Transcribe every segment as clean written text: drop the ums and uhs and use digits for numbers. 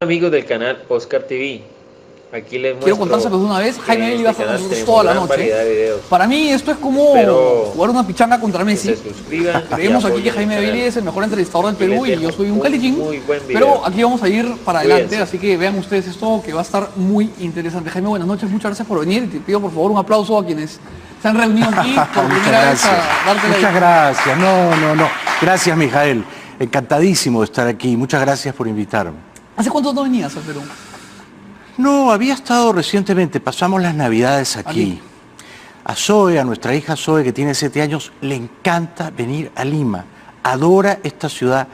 Amigos del canal Oscar TV, aquí les Quiero muestro contárselos de una vez. Jaime que en Bailey va a este estar con canal nosotros tenemos toda la gran variedad de noche. videos. Para mí esto es como Espero jugar una pichanga contra que Messi. se suscriban y Creemos aquí que apoyen Jaime el Bailey canal. es el mejor entrevistador del Aquí les Perú y yo dejo soy un un calichín. muy buen video. Pero aquí vamos a ir para adelante, Cuídense. así que vean ustedes esto que va a estar muy interesante. Jaime, buenas noches, muchas gracias por venir. Te pido por favor un aplauso a quienes se han reunido aquí por Muchas primera vez a gracias. darte la Muchas gracias. No. Gracias, Mijael. Encantadísimo de estar aquí. Muchas gracias por invitarme. ¿Hace cuánto no venías al Perú? No, había estado recientemente. Pasamos las Navidades aquí. A Zoe, a nuestra hija Zoe, que tiene 7 años, le encanta venir a Lima. Adora esta ciudad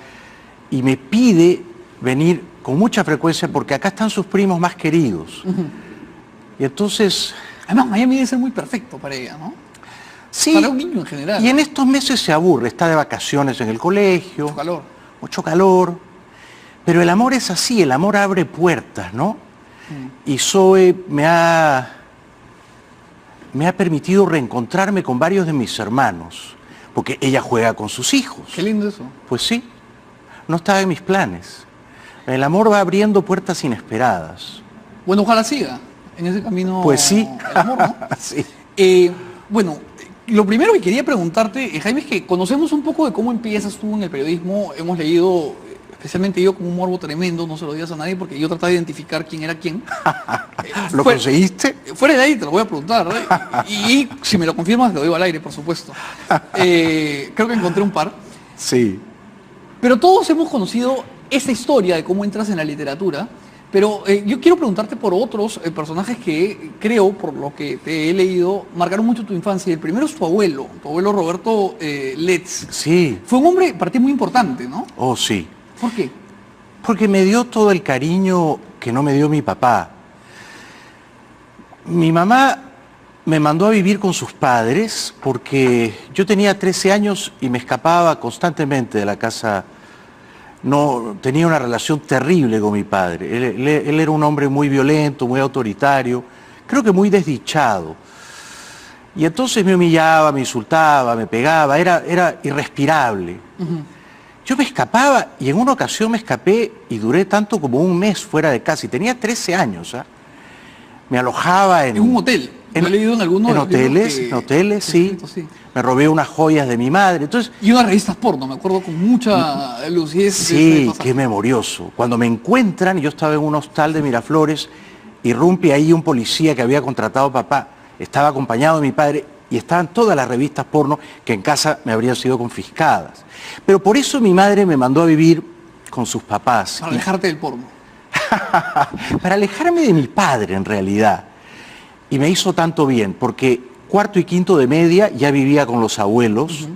y me pide venir con mucha frecuencia porque acá están sus primos más queridos. Y entonces... Además, Miami debe ser muy perfecto para ella, ¿no? Sí, Para un niño en general. y en estos meses se aburre, está de vacaciones en el colegio, Mucho calor. mucho calor, pero el amor es así, el amor abre puertas, ¿no? Y Zoe me ha permitido reencontrarme con varios de mis hermanos, porque ella juega con sus hijos. Qué lindo eso. Pues sí, no estaba en mis planes. El amor va abriendo puertas inesperadas. Bueno, ojalá siga en ese camino. Pues sí. El amor, ¿no? Sí. Bueno, lo primero que quería preguntarte, Jaime, es que conocemos un poco de cómo empiezas tú en el periodismo. Hemos leído, especialmente yo, como un morbo tremendo, no se lo digas a nadie, porque yo trataba de identificar quién era quién. ¿Lo conseguiste? Fuera de ahí te lo voy a preguntar, ¿eh? Y si me lo confirmas, te lo digo al aire, por supuesto. Creo que encontré un par. Sí. Pero todos hemos conocido esa historia de cómo entras en la literatura, pero yo quiero preguntarte por otros personajes que creo, por lo que te he leído, marcaron mucho tu infancia. El primero es tu abuelo Roberto Letts. Sí. Fue un hombre para ti muy importante, ¿no? Oh, sí. ¿Por qué? Porque me dio todo el cariño que no me dio mi papá. Mi mamá me mandó a vivir con sus padres porque yo tenía 13 años y me escapaba constantemente de la casa. No, tenía una relación terrible con mi padre. Él era un hombre muy violento, muy autoritario, creo que muy desdichado. Y entonces me humillaba, me insultaba, me pegaba, era irrespirable. Yo me escapaba y en una ocasión me escapé y duré tanto como un mes fuera de casa. Y tenía 13 años. ¿Ah? Me alojaba en un hotel. Lo he leído en algunos en hoteles, sí. Sí. Me robé unas joyas de mi madre. Entonces, Y unas revistas porno, me acuerdo con mucha lucidez. de sí, ese pasaje. qué memorioso. Cuando me encuentran, yo estaba en un hostal de Miraflores, irrumpe ahí un policía que había contratado a papá, estaba acompañado de mi padre y estaban todas las revistas porno que en casa me habrían sido confiscadas. Pero por eso mi madre me mandó a vivir con sus papás. Para alejarte del porno. Para alejarme de mi padre, en realidad. Y me hizo tanto bien, porque cuarto y quinto de media ya vivía con los abuelos.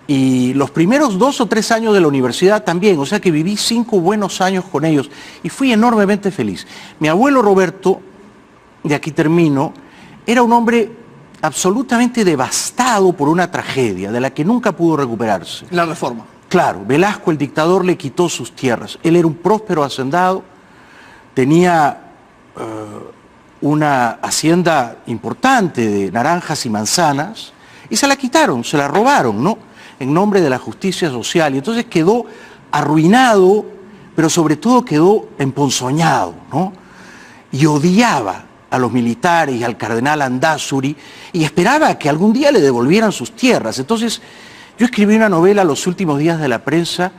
Y los primeros 2 o 3 años de la universidad también, o sea que viví 5 buenos años con ellos y fui enormemente feliz. Mi abuelo Roberto, de aquí termino, era un hombre absolutamente devastado por una tragedia de la que nunca pudo recuperarse. La reforma. Claro, Velasco, el dictador, le quitó sus tierras. Él era un próspero hacendado, tenía una hacienda importante de naranjas y manzanas y se la quitaron, se la robaron, ¿no? En nombre de la justicia social. Y entonces quedó arruinado, pero sobre todo quedó emponzoñado, ¿no? Y odiaba a los militares y al cardenal Andázuri y esperaba que algún día le devolvieran sus tierras. Entonces yo escribí una novela Los últimos días de la prensa.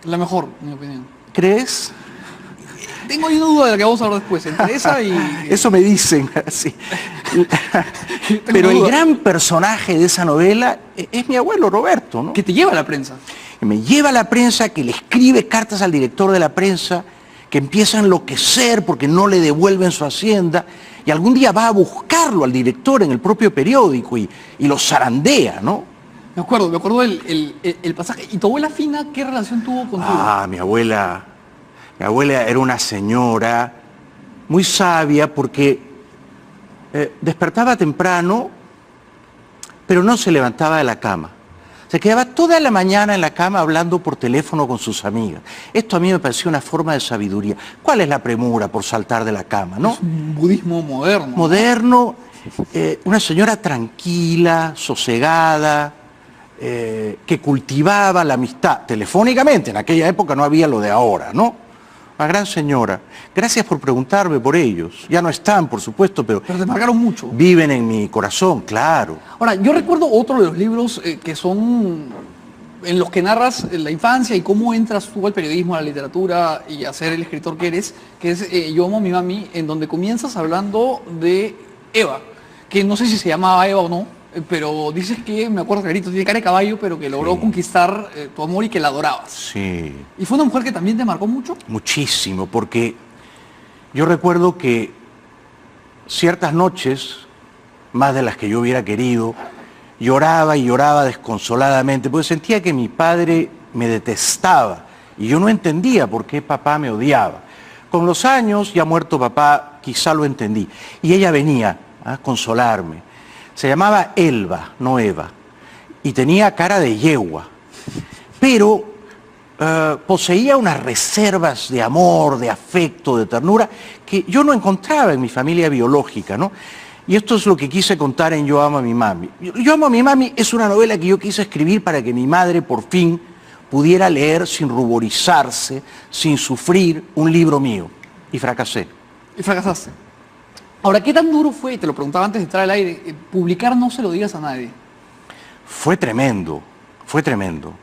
La mejor, en mi opinión. ¿Crees? Tengo ahí una duda de la que vamos a hablar después. Entre esa y... Eso me dicen, sí. Pero el gran personaje de esa novela es mi abuelo Roberto, ¿no? que te lleva a la prensa. Que me lleva a la prensa, que le escribe cartas al director de la prensa, que empieza a enloquecer porque no le devuelven su hacienda, y algún día va a buscarlo al director en el propio periódico y lo zarandea, ¿no? Me acuerdo el pasaje. ¿Y tu abuela Fina qué relación tuvo contigo? Ah, mi abuela era una señora muy sabia porque despertaba temprano, pero no se levantaba de la cama. Se quedaba toda la mañana en la cama hablando por teléfono con sus amigas. Esto a mí me pareció una forma de sabiduría. ¿Cuál es la premura por saltar de la cama, no? Es un budismo moderno. Moderno, una señora tranquila, sosegada, que cultivaba la amistad telefónicamente. En aquella época no había lo de ahora, ¿no? una gran señora. Gracias por preguntarme por ellos. Ya no están, por supuesto, pero Pero te marcaron mucho. viven en mi corazón, claro. Ahora, yo recuerdo otro de los libros que son en los que narras la infancia y cómo entras tú al periodismo, a la literatura y a ser el escritor que eres, que es Yo amo a mi mami, en donde comienzas hablando de Eva, que no sé si se llamaba Eva o no, pero dices que, me acuerdo clarito, tiene cara de caballo, pero que logró Sí. conquistar tu amor y que la adorabas. Sí, ¿Y fue una mujer que también te marcó mucho? muchísimo, porque yo recuerdo que ciertas noches, más de las que yo hubiera querido, lloraba y lloraba desconsoladamente, porque sentía que mi padre me detestaba y yo no entendía por qué papá me odiaba. Con los años, ya muerto papá, quizá lo entendí. Y ella venía a consolarme. Se llamaba Elba, no Eva, y tenía cara de yegua, pero poseía unas reservas de amor, de afecto, de ternura, que yo no encontraba en mi familia biológica, ¿no? Y esto es lo que quise contar en Yo amo a mi mami. Yo amo a mi mami es una novela que yo quise escribir para que mi madre por fin pudiera leer sin ruborizarse, sin sufrir un libro mío. Y fracasé. Y fracasaste. Ahora, ¿qué tan duro fue, te lo preguntaba antes de entrar al aire, publicar No se lo digas a nadie? Fue tremendo, fue tremendo.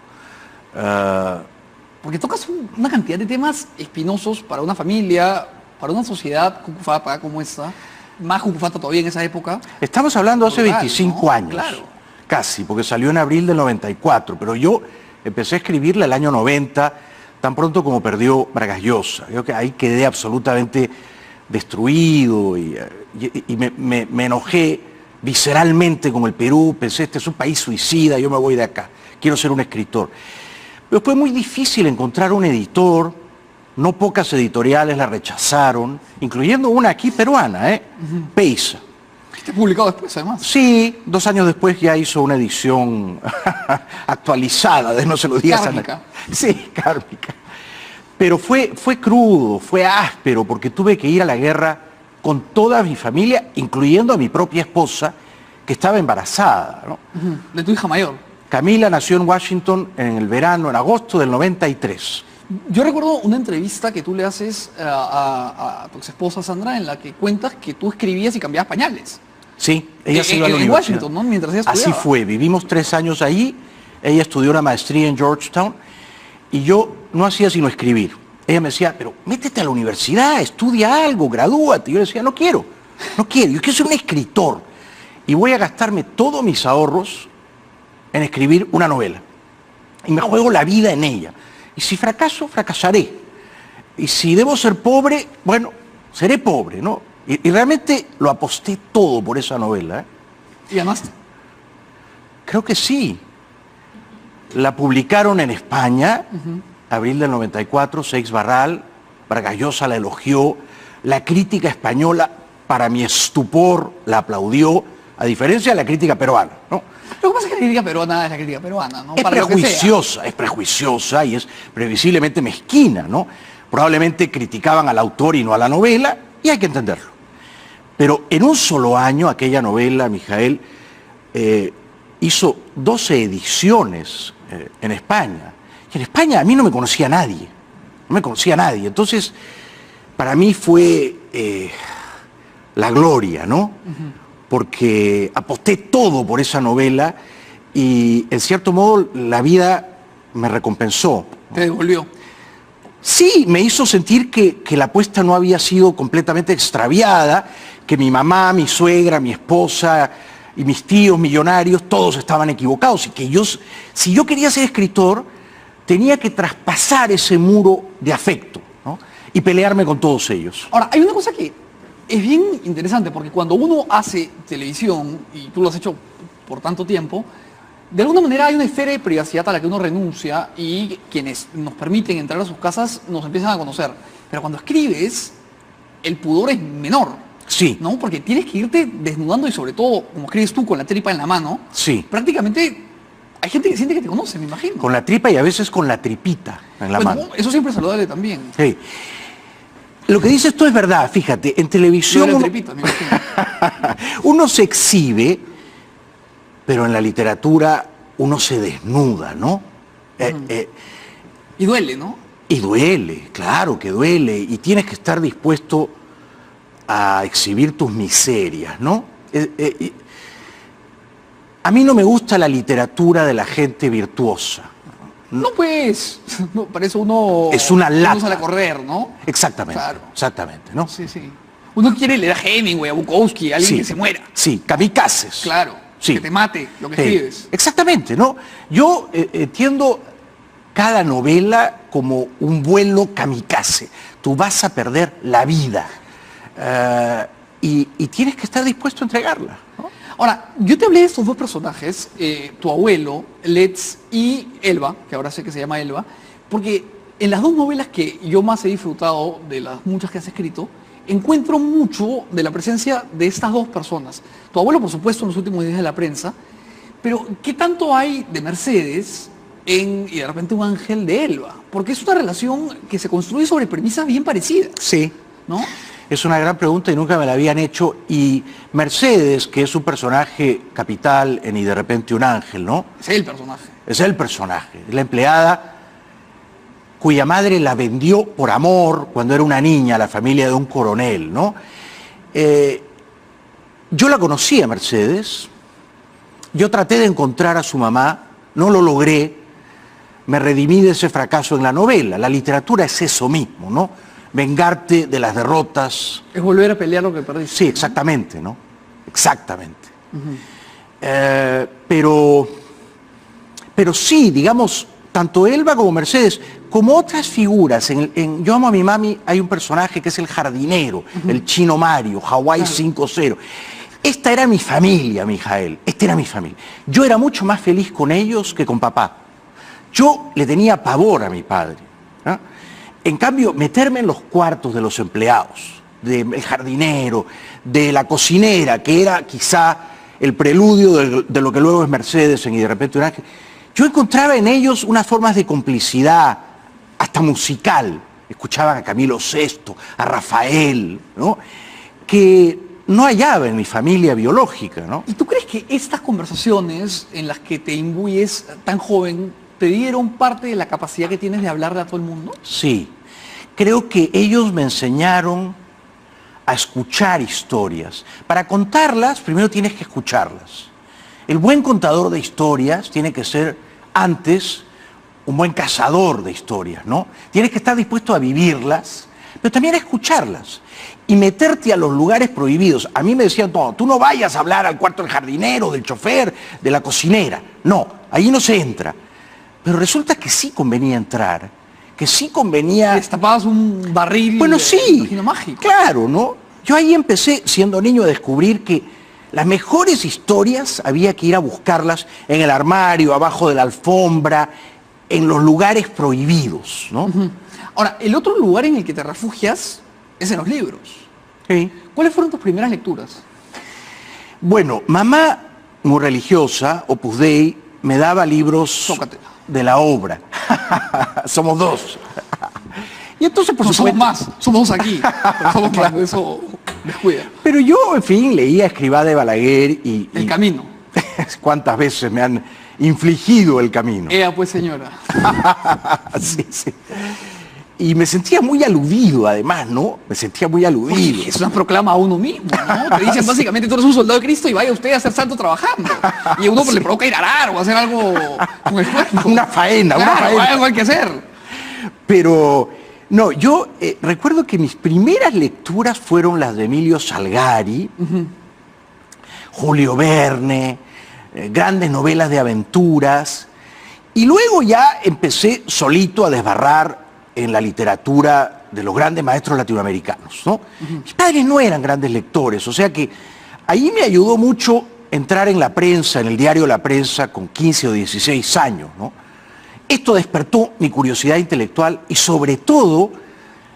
Porque tocas una cantidad de temas espinosos para una familia, para una sociedad cucufata como esta, más cucufata todavía en esa época. Estamos hablando hace Brutal, 25 ¿no? años, Claro. casi, porque salió en abril del 94, pero yo empecé a escribirla el año 90, tan pronto como perdió Vargas Llosa. Yo que ahí quedé absolutamente destruido y me enojé visceralmente con el Perú, pensé, este es un país suicida, yo me voy de acá, quiero ser un escritor. Pero fue muy difícil encontrar un editor, no pocas editoriales la rechazaron, incluyendo una aquí peruana, Peisa. Este publicado después, además. Sí, 2 años después ya hizo una edición actualizada de No se lo digas a nadie. Kármica. Sí, kármica. Pero fue crudo, fue áspero, porque tuve que ir a la guerra con toda mi familia, incluyendo a mi propia esposa, que estaba embarazada, ¿no? Ujú, de tu hija mayor. Camila nació en Washington en el verano, en agosto del 93. Yo recuerdo una entrevista que tú le haces a tu ex esposa Sandra, en la que cuentas que tú escribías y cambiabas pañales. Sí, ella se iba a la En universidad. Washington, ¿no? Mientras ella Así estudiaba. fue, vivimos 3 años ahí, ella estudió una maestría en Georgetown y yo no hacía sino escribir. Ella me decía, pero métete a la universidad, estudia algo, gradúate. Y yo le decía, no quiero, yo quiero ser un escritor y voy a gastarme todos mis ahorros en escribir una novela. Y me juego la vida en ella. Y si fracaso, fracasaré. Y si debo ser pobre, bueno, seré pobre, ¿no? Y realmente lo aposté todo por esa novela, ¿eh? Y ganaste. Creo que sí. La publicaron en España, abril del 94, Seix Barral, Vargas Llosa la elogió, la crítica española, para mi estupor, la aplaudió, a diferencia de la crítica peruana, ¿no? Lo que pasa es que la crítica peruana es la crítica peruana, ¿no? Es Para lo que sea. es prejuiciosa y es previsiblemente mezquina, ¿no? Probablemente criticaban al autor y no a la novela, y hay que entenderlo. Pero en un solo año aquella novela, Mijael, hizo 12 ediciones en España. Y en España a mí no me conocía nadie, no me conocía nadie. Entonces, para mí fue la gloria, ¿no? Porque aposté todo por esa novela y, en cierto modo, la vida me recompensó. Te devolvió. Sí, me hizo sentir que la apuesta no había sido completamente extraviada, que mi mamá, mi suegra, mi esposa y mis tíos millonarios, todos estaban equivocados y que si yo quería ser escritor, tenía que traspasar ese muro de afecto, ¿no? Y pelearme con todos ellos. Ahora, hay una cosa que es bien interesante, porque cuando uno hace televisión, y tú lo has hecho por tanto tiempo, de alguna manera hay una esfera de privacidad a la que uno renuncia y quienes nos permiten entrar a sus casas nos empiezan a conocer. Pero cuando escribes, el pudor es menor, Sí, ¿no? Porque tienes que irte desnudando y sobre todo, como escribes tú, con la tripa en la mano, sí, prácticamente hay gente que siente que te conoce, me imagino. con la tripa y a veces con la tripita en la Bueno, mano. eso siempre es saludable también. Sí. Lo que dices tú es verdad, fíjate, en Yo televisión la uno, tripita, me imagino. uno se exhibe, pero en la literatura uno se desnuda, ¿no? Y duele, ¿no? Y duele, claro que duele, y tienes que estar dispuesto a exhibir tus miserias, ¿no? A mí no me gusta la literatura de la gente virtuosa. No, pues, no, para eso uno... Es una lata. Uno sale a correr, ¿no? Exactamente, Claro. exactamente, ¿no? Sí, sí. Uno quiere leer a Hemingway, a Bukowski, a alguien Sí, que se muera. Sí, kamikazes. Claro. Sí. Que te mate lo que Sí, escribes. exactamente, ¿no? Yo entiendo cada novela como un vuelo kamikaze. Tú vas a perder la vida y tienes que estar dispuesto a entregarla, ¿no? Ahora, yo te hablé de estos dos personajes, tu abuelo, Letts, y Elba, que ahora sé que se llama Elba, porque en las dos novelas que yo más he disfrutado, de las muchas que has escrito, encuentro mucho de la presencia de estas dos personas. Tu abuelo, por supuesto, en los últimos días de la prensa, pero ¿qué tanto hay de Mercedes y de repente un ángel de Elba? Porque es una relación que se construye sobre premisas bien parecidas, Sí. ¿no? Es una gran pregunta y nunca me la habían hecho. Y Mercedes, que es un personaje capital en Y de repente un ángel, ¿no? Es el personaje. Es el personaje, es la empleada cuya madre la vendió por amor cuando era una niña a la familia de un coronel, ¿no? Yo la conocí a Mercedes, yo traté de encontrar a su mamá, no lo logré, me redimí de ese fracaso en la novela. La literatura es eso mismo, ¿no? Vengarte de las derrotas. Es volver a pelear lo que perdiste. Sí, exactamente, ¿no? Exactamente. Pero sí, digamos, tanto Elba como Mercedes, como otras figuras, en Yo amo a mi mami hay un personaje que es el jardinero, el chino Mario, Hawái 5-0. Esta era mi familia, Mijael, esta era mi familia. Yo era mucho más feliz con ellos que con papá. Yo le tenía pavor a mi padre, ¿no? En cambio, meterme en los cuartos de los empleados, del jardinero, de la cocinera, que era quizá el preludio de lo que luego es Mercedes en Y de repente un ángel, yo encontraba en ellos unas formas de complicidad, hasta musical. Escuchaban a Camilo VI, a Rafael, ¿no? Que no hallaba en mi familia biológica, ¿no? ¿Y tú crees que estas conversaciones en las que te imbuyes tan joven te dieron parte de la capacidad que tienes de hablarle a todo el mundo? Sí. Creo que ellos me enseñaron a escuchar historias. Para contarlas, primero tienes que escucharlas. El buen contador de historias tiene que ser, antes, un buen cazador de historias, ¿no? Tienes que estar dispuesto a vivirlas, pero también a escucharlas y meterte a los lugares prohibidos. A mí me decían, no, tú no vayas a hablar al cuarto del jardinero, del chofer, de la cocinera. No, ahí no se entra. Pero resulta que sí convenía entrar, que sí convenía... Destapabas un barril Bueno, de sí, hidrógeno mágico. claro, ¿no? Yo ahí empecé, siendo niño, a descubrir que las mejores historias había que ir a buscarlas en el armario, abajo de la alfombra, en los lugares prohibidos, ¿no? Ahora, el otro lugar en el que te refugias es en los libros. Sí. ¿Cuáles fueron tus primeras lecturas? Bueno, mamá, muy religiosa, Opus Dei, me daba libros Zócatela. de la obra. Somos dos. Y entonces, por No, somos supuesto... más, somos dos aquí. Pero somos más, eso descuida. Pero yo, en fin, leía Escrivá de Balaguer y... El camino. ¿Cuántas veces me han infligido el camino? Ea pues, señora. Sí, sí. Y me sentía muy aludido, además, ¿no? Me sentía muy aludido. Oye, es una proclama a uno mismo, ¿no? Te dicen básicamente tú eres un soldado de Cristo y vaya usted a ser santo trabajando. Y a uno le provoca ir a arar o hacer algo con el cuerpo. Una faena, Claro, una faena. algo hay que hacer. Pero, no, yo recuerdo que mis primeras lecturas fueron las de Emilio Salgari, Julio Verne, grandes novelas de aventuras. Y luego ya empecé solito a desbarrar en la literatura de los grandes maestros latinoamericanos, ¿no? Mis padres no eran grandes lectores, o sea que ahí me ayudó mucho entrar en la prensa, en el diario La Prensa, con 15 o 16 años, ¿no? Esto despertó mi curiosidad intelectual y sobre todo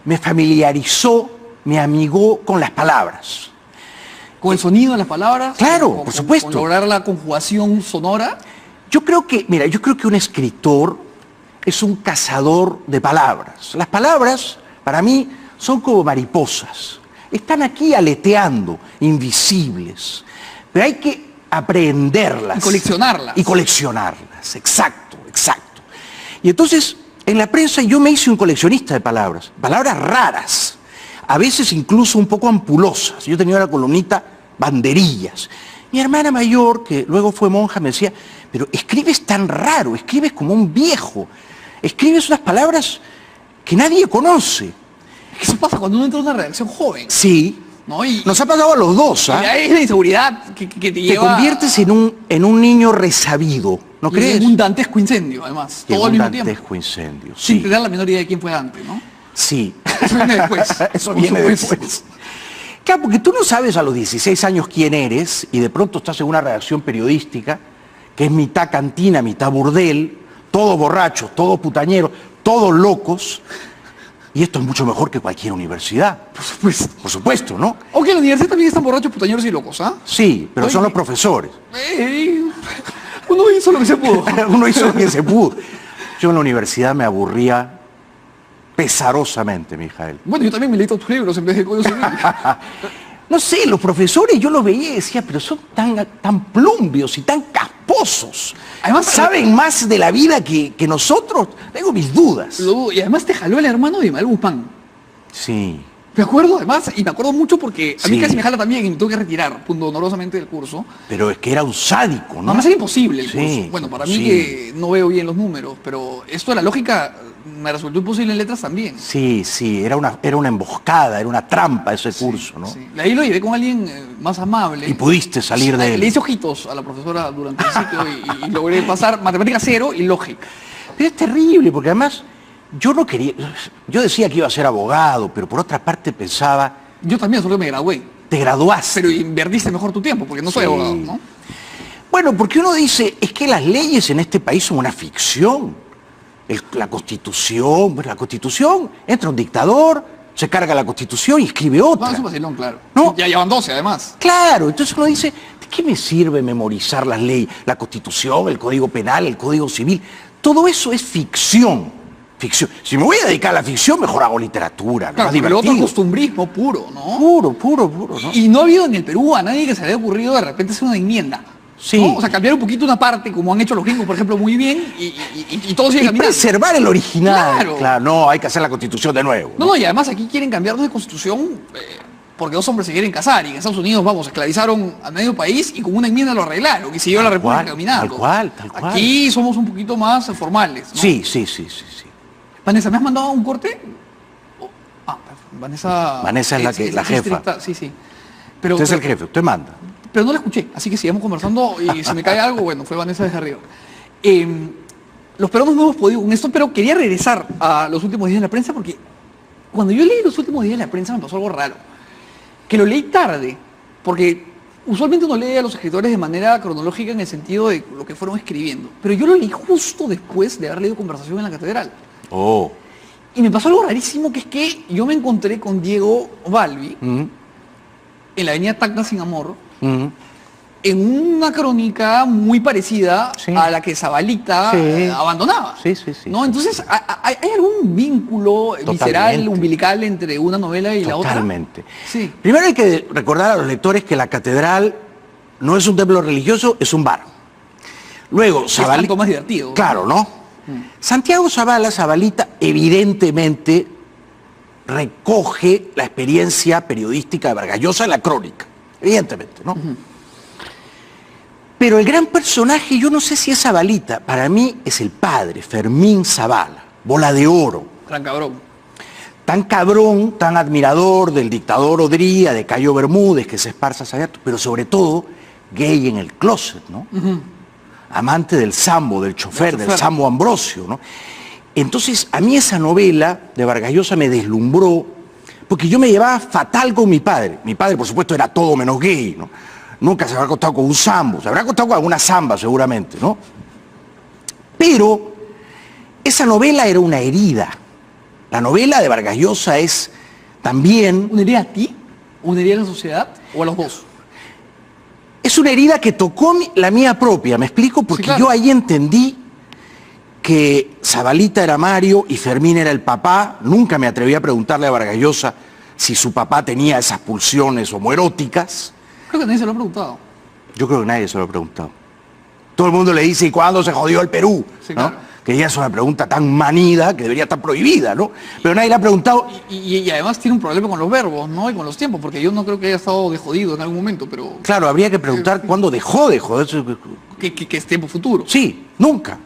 me familiarizó, me amigó con las palabras. Con el sonido de las palabras. Claro, por supuesto. Con lograr la conjugación sonora. Yo creo que, mira, yo creo que un escritor es un cazador de palabras. Las palabras, para mí, son como mariposas. Están aquí aleteando, invisibles. Pero hay que aprenderlas. Y coleccionarlas. Y coleccionarlas, exacto, exacto. Y entonces, En la prensa yo me hice un coleccionista de palabras raras, a veces incluso un poco ampulosas. Yo tenía una columnita banderillas. Mi hermana mayor, que luego fue monja, me decía, pero escribes tan raro, escribes como un viejo, escribes unas palabras que nadie conoce. Eso pasa cuando uno entra a una redacción joven, Sí, ¿no? Y nos ha pasado a los dos, y ¿ah? ahí es la inseguridad que te Te lleva conviertes en un niño resabido, ¿no y crees? en un dantesco incendio, además, Y en todo al un mismo tiempo. dantesco incendio, Sin sí. tener la menor idea de quién fue Dante, ¿no? Sí. Eso viene después. Eso por viene supuesto. después. Claro, porque tú no sabes a los 16 años quién eres y de pronto estás en una redacción periodística que es mitad cantina, mitad burdel, todos borrachos, todos putañeros, todos locos. Y esto es mucho mejor que cualquier universidad. Por supuesto. Por supuesto, ¿no? Aunque en la universidad también están borrachos, putañeros y locos, ¿ah? Sí, pero son Oye. los profesores. Uno hizo lo que se pudo. Uno hizo lo que se pudo. Yo en la universidad me aburría pesarosamente, Mijael. Bueno, yo también me leí todos tus libros en vez de Código Civil. No sé, los profesores yo los veía y decía, pero son tan plumbios y tan casposos. Además, ¿saben más de la vida que nosotros? Tengo mis dudas. Lo dudo. Y además te jaló el hermano de Ismael Guzmán. Sí. Me acuerdo, además, y me acuerdo mucho porque a mí Sí. casi me jala también y me tuve que retirar, punto honorosamente del curso. Pero es que era un sádico, ¿no? Además era imposible el Sí, curso. Bueno, para mí sí. que no veo bien los números, pero esto de la lógica me resultó imposible en letras también. Sí, sí, era una emboscada, era una trampa ese curso, ¿no? Sí. Ahí lo llevé con alguien más amable. Y pudiste salir de él. Le hice ojitos a la profesora durante el ciclo y logré pasar matemática 0 y lógica. Pero es terrible, porque además yo no quería, yo decía que iba a ser abogado, pero por otra parte pensaba, Yo también solo me gradué, te graduaste. pero invertiste mejor tu tiempo, porque no soy Sí. abogado, ¿no? Bueno, porque uno dice, es que las leyes en este país son una ficción. La Constitución, bueno, la Constitución, entra un dictador, se carga la Constitución y escribe No, otra. es un vacilón, claro. No. Ya llevan 12, además. Claro, entonces uno dice, ¿de qué me sirve memorizar las leyes? La Constitución, el Código Penal, el Código Civil. Todo eso es ficción. Ficción. Si me voy a dedicar a la ficción, mejor hago literatura, Claro, más pero el otro divertido. costumbrismo puro, ¿no? Puro, ¿no? Y no ha habido en el Perú a nadie que se le haya ocurrido de repente hacer una enmienda. Sí. ¿no? O sea, cambiar un poquito una parte, como han hecho los gringos, por ejemplo, muy bien, y todo sigue Y caminando. preservar el original. Claro. No, hay que hacer la Constitución de nuevo. No, y además aquí quieren cambiarnos de constitución porque dos hombres se quieren casar, y en Estados Unidos, vamos, esclavizaron a medio país y con una enmienda lo arreglaron, y siguió la Tal República cual, caminando. tal cual. Aquí somos un poquito más formales, ¿no? Sí. Vanessa, ¿me has mandado un corte? Vanessa... Vanessa es la jefa. estricta, sí. Pero, Usted es el jefe, usted manda. pero no la escuché, así que sigamos conversando y si me cae algo, bueno, fue Vanessa desde arriba. Los peruanos no hemos podido con esto, pero quería regresar a los últimos días de la prensa porque cuando yo leí los últimos días de la prensa me pasó algo raro. Que lo leí tarde, porque usualmente uno lee a los escritores de manera cronológica en el sentido de lo que fueron escribiendo. Pero yo lo leí justo después de haber leído Conversación en la Catedral. Oh. Y me pasó algo rarísimo, que es que yo me encontré con Diego Balbi Mm, en la avenida Tacna Sin Amor, mm. en una crónica muy parecida Sí. a la que Zabalita Sí. abandonaba. Sí. ¿No? Entonces, ¿hay algún vínculo visceral, Totalmente. umbilical entre una novela y la otra? Totalmente. Sí. Primero hay que recordar a los lectores que la catedral no es un templo religioso, es un bar. Luego, Es tanto más divertido. Claro, ¿no? Santiago Zabalita, evidentemente, recoge la experiencia periodística de Vargas Llosa en la crónica. Evidentemente, ¿no? Pero el gran personaje, yo no sé si es Zabalita, para mí es el padre, Fermín Zabala, bola de oro. Gran cabrón. Tan cabrón, tan admirador del dictador Odría, de Cayo Bermúdez, que se esparza hacia allá, pero sobre todo gay en el closet, ¿no? Amante del sambo, del chofer, del sambo Ambrosio, ¿no? Entonces, a mí esa novela de Vargas Llosa me deslumbró, porque yo me llevaba fatal con mi padre. Mi padre, por supuesto, era todo menos gay, ¿no? Nunca se habrá acostado con un sambo, se habrá acostado con alguna samba seguramente, ¿no? Pero esa novela era una herida. La novela de Vargas Llosa es también... ¿Una herida a ti? ¿Una herida a la sociedad? ¿O a los dos? Es una herida que tocó la mía propia, ¿me explico? Porque Sí, claro. yo ahí entendí que Zabalita era Mario y Fermín era el papá. Nunca me atreví a preguntarle a Vargas Llosa si su papá tenía esas pulsiones homoeróticas. Creo que nadie se lo ha preguntado. Yo creo que nadie se lo ha preguntado. Todo el mundo le dice, ¿y cuándo se jodió el Perú? Sí, ¿no? claro. que ya es una pregunta tan manida que debería estar prohibida, ¿no? Pero nadie le ha preguntado... Y además tiene un problema con los verbos, ¿no? Y con los tiempos, porque yo no creo que haya estado de jodido en algún momento, pero... Claro, habría que preguntar cuándo dejó de joder. Que es tiempo futuro. Sí, nunca.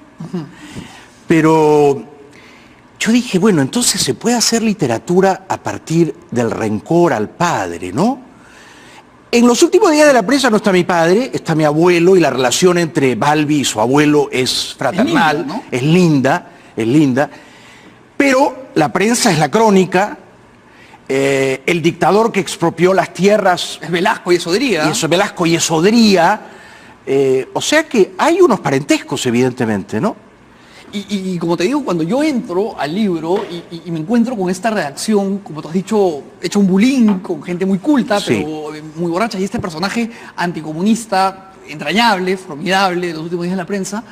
Pero yo dije, bueno, entonces se puede hacer literatura a partir del rencor al padre, ¿no? En los últimos días de la prensa no está mi padre, está mi abuelo, y la relación entre Balbi y su abuelo es fraternal, linda, ¿no? es linda, pero la prensa es la crónica, el dictador que expropió las tierras... Es Velasco y Esodría. Y eso, Velasco y Esodría, o sea que hay unos parentescos, evidentemente, ¿no? Y como te digo, cuando yo entro al libro y me encuentro con esta redacción, como tú has dicho, hecho un bullying con gente muy culta, Sí. pero muy borracha, y este personaje anticomunista, entrañable, formidable, de los últimos días de la prensa,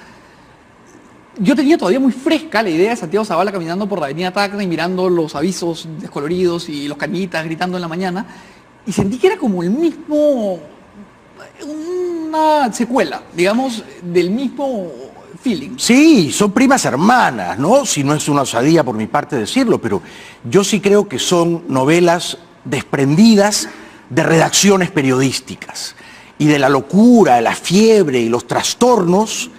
yo tenía todavía muy fresca la idea de Santiago Zavala caminando por la avenida Tacna y mirando los avisos descoloridos y los cañitas gritando en la mañana, y sentí que era como el mismo, una secuela, digamos, del mismo feeling. Sí, son primas hermanas, ¿no? Si no es una osadía por mi parte decirlo, pero yo sí creo que son novelas desprendidas de redacciones periodísticas y de la locura, de la fiebre y los trastornos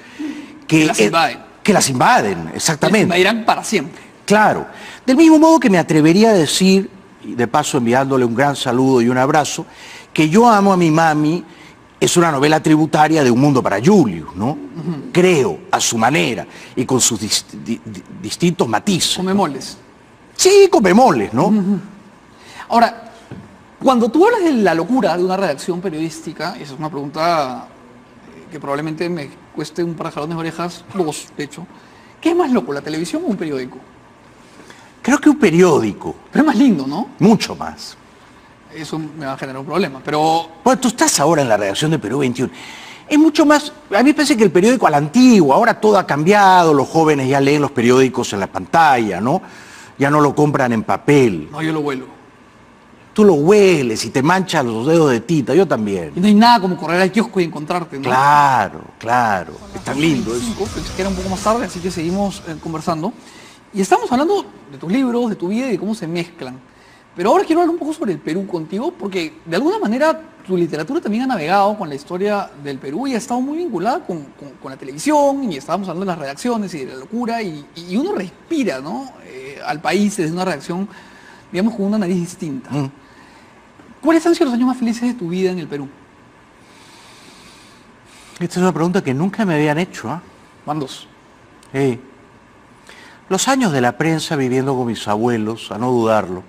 que las invaden. Que las invaden, exactamente. Las invadirán para siempre. Claro. Del mismo modo que me atrevería a decir, y de paso enviándole un gran saludo y un abrazo, que Yo amo a mi mami es una novela tributaria de Un mundo para Julius, ¿no? Creo, a su manera, y con sus distintos matices. Come moles. Sí, con bemoles, ¿no? Ahora, cuando tú hablas de la locura de una redacción periodística, y esa es una pregunta que probablemente me cueste un par de jalones de orejas, dos, de hecho, ¿qué es más loco, la televisión o un periódico? Creo que un periódico, Pero es más lindo, ¿no? mucho más. Eso me va a generar un problema, pero... Bueno, tú estás ahora en la redacción de Perú 21. Es mucho más, a mí me parece que el periódico a la antigua, ahora todo ha cambiado, los jóvenes ya leen los periódicos en la pantalla, ¿no? Ya no lo compran en papel. No, yo lo vuelo. Tú lo hueles y te manchas los dedos de tinta, yo también. Y no hay nada como correr al kiosco y encontrarte, ¿no? Claro, claro, es tan lindo eso. Pensé que era un poco más tarde, así que seguimos conversando. Y estamos hablando de tus libros, de tu vida y de cómo se mezclan. Pero ahora quiero hablar un poco sobre el Perú contigo, porque de alguna manera tu literatura también ha navegado con la historia del Perú y ha estado muy vinculada con la televisión, y estábamos hablando de las redacciones y de la locura, y uno respira, ¿no? Al país desde una redacción, digamos, con una nariz distinta. ¿Cuáles han sido los años más felices de tu vida en el Perú? Esta es una pregunta que nunca me habían hecho, ¿ah? Van dos. Sí. Los años de la prensa viviendo con mis abuelos, a no dudarlo.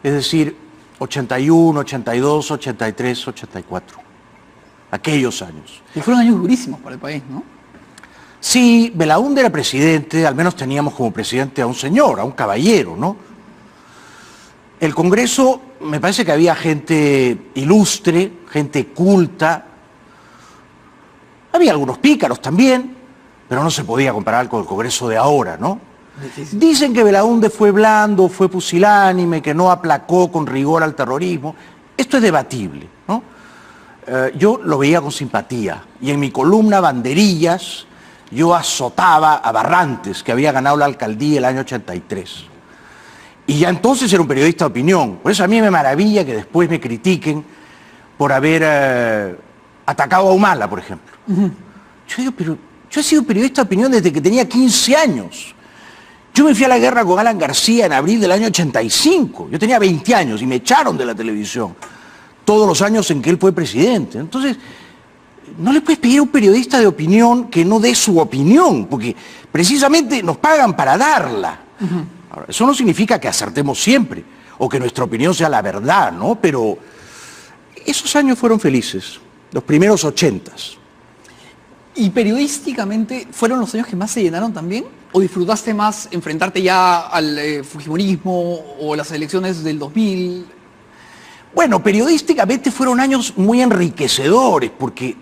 Es decir, 81, 82, 83, 84. Aquellos años. Y fueron años durísimos para el país, ¿no? Sí, Belaúnde era presidente, al menos teníamos como presidente a un señor, a un caballero, ¿no? El Congreso, me parece que había gente ilustre, gente culta. Había algunos pícaros también, pero no se podía comparar con el Congreso de ahora, ¿no? Dicen que Belaúnde fue blando, fue pusilánime, que no aplacó con rigor al terrorismo. Esto es debatible, ¿no? Yo lo veía con simpatía, y en mi columna Banderillas yo azotaba a Barrantes, que había ganado la alcaldía el año 83. Y ya entonces era un periodista de opinión. Por eso a mí me maravilla que después me critiquen por haber atacado a Humala, por ejemplo. Yo digo, pero yo he sido periodista de opinión desde que tenía 15 años. Yo me fui a la guerra con Alan García en abril del año 85. Yo tenía 20 años y me echaron de la televisión todos los años en que él fue presidente. Entonces, no le puedes pedir a un periodista de opinión que no dé su opinión, porque precisamente nos pagan para darla. Ahora, eso no significa que acertemos siempre o que nuestra opinión sea la verdad, ¿no? Pero esos años fueron felices, los primeros 80s. ¿Y periodísticamente fueron los años que más se llenaron también? ¿O disfrutaste más enfrentarte ya al fujimorismo o las elecciones del 2000? Bueno, periodísticamente fueron años muy enriquecedores, porque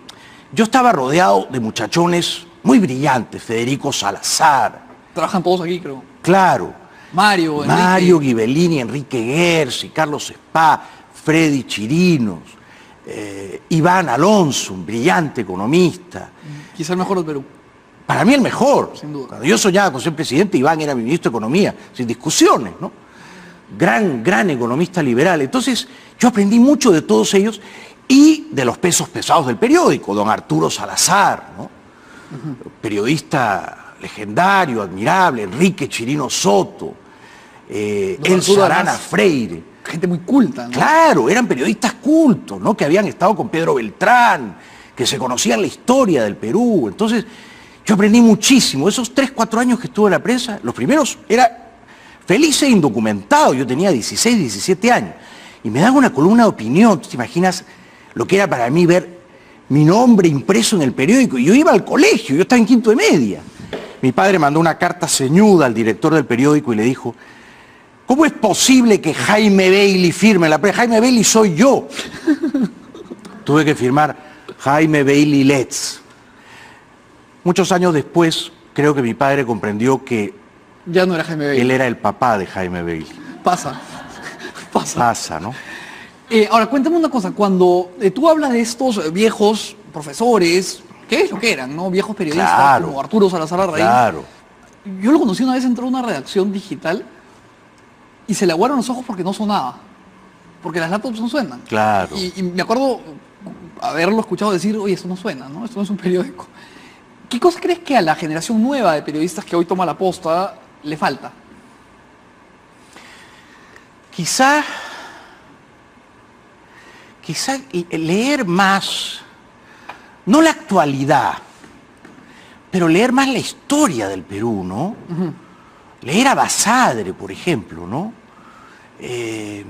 yo estaba rodeado de muchachones muy brillantes, Federico Salazar. Trabajan todos aquí, creo. Claro. Mario, Mario Ghibellini, Enrique Gersi, Carlos Spa, Freddy Chirinos, Iván Alonso, un brillante economista. Quizá el mejor del Perú. Para mí el mejor. Sin duda. Cuando yo soñaba con ser presidente, Iván era mi ministro de Economía, sin discusiones, ¿no? Gran economista liberal. Entonces, yo aprendí mucho de todos ellos y de los pesos pesados del periódico, don Arturo Salazar, ¿no? Periodista legendario, admirable, Enrique Chirino Soto, Elsa Arana Freire. Gente muy culta, ¿no? Claro, eran periodistas cultos, ¿no? Que habían estado con Pedro Beltrán, que se conocían la historia del Perú. Entonces, yo aprendí muchísimo. Esos 3, 4 años que estuve en la prensa, los primeros era feliz e indocumentado. Yo tenía 16, 17 años. Y me daban una columna de opinión. ¿Tú te imaginas lo que era para mí ver mi nombre impreso en el periódico? Y yo iba al colegio, yo estaba en quinto de media. Mi padre mandó una carta ceñuda al director del periódico y le dijo: ¿cómo es posible que Jaime Bailey firme la prensa? Jaime Bailey soy yo. Tuve que firmar Jaime Bailey Letts. Muchos años después, creo que mi padre comprendió que Ya no era Jaime Bailey. él era el papá de Jaime Bailey. Pasa. Pasa, ¿no? Ahora, cuéntame una cosa. Cuando tú hablas de estos viejos profesores, ¿qué es lo que eran, no? Viejos periodistas, Claro. como Arturo Salazar Larraín. Claro. Yo lo conocí una vez, entró a una redacción digital y se le aguaron los ojos porque no sonaba. Porque las laptops no suenan. Claro. Y me acuerdo haberlo escuchado decir: oye, esto no suena, ¿no? Esto no es un periódico. ¿Qué cosa crees que a la generación nueva de periodistas que hoy toma la posta le falta? Quizá leer más, no la actualidad, pero leer más la historia del Perú, ¿no? Leer a Basadre, por ejemplo, ¿no? Que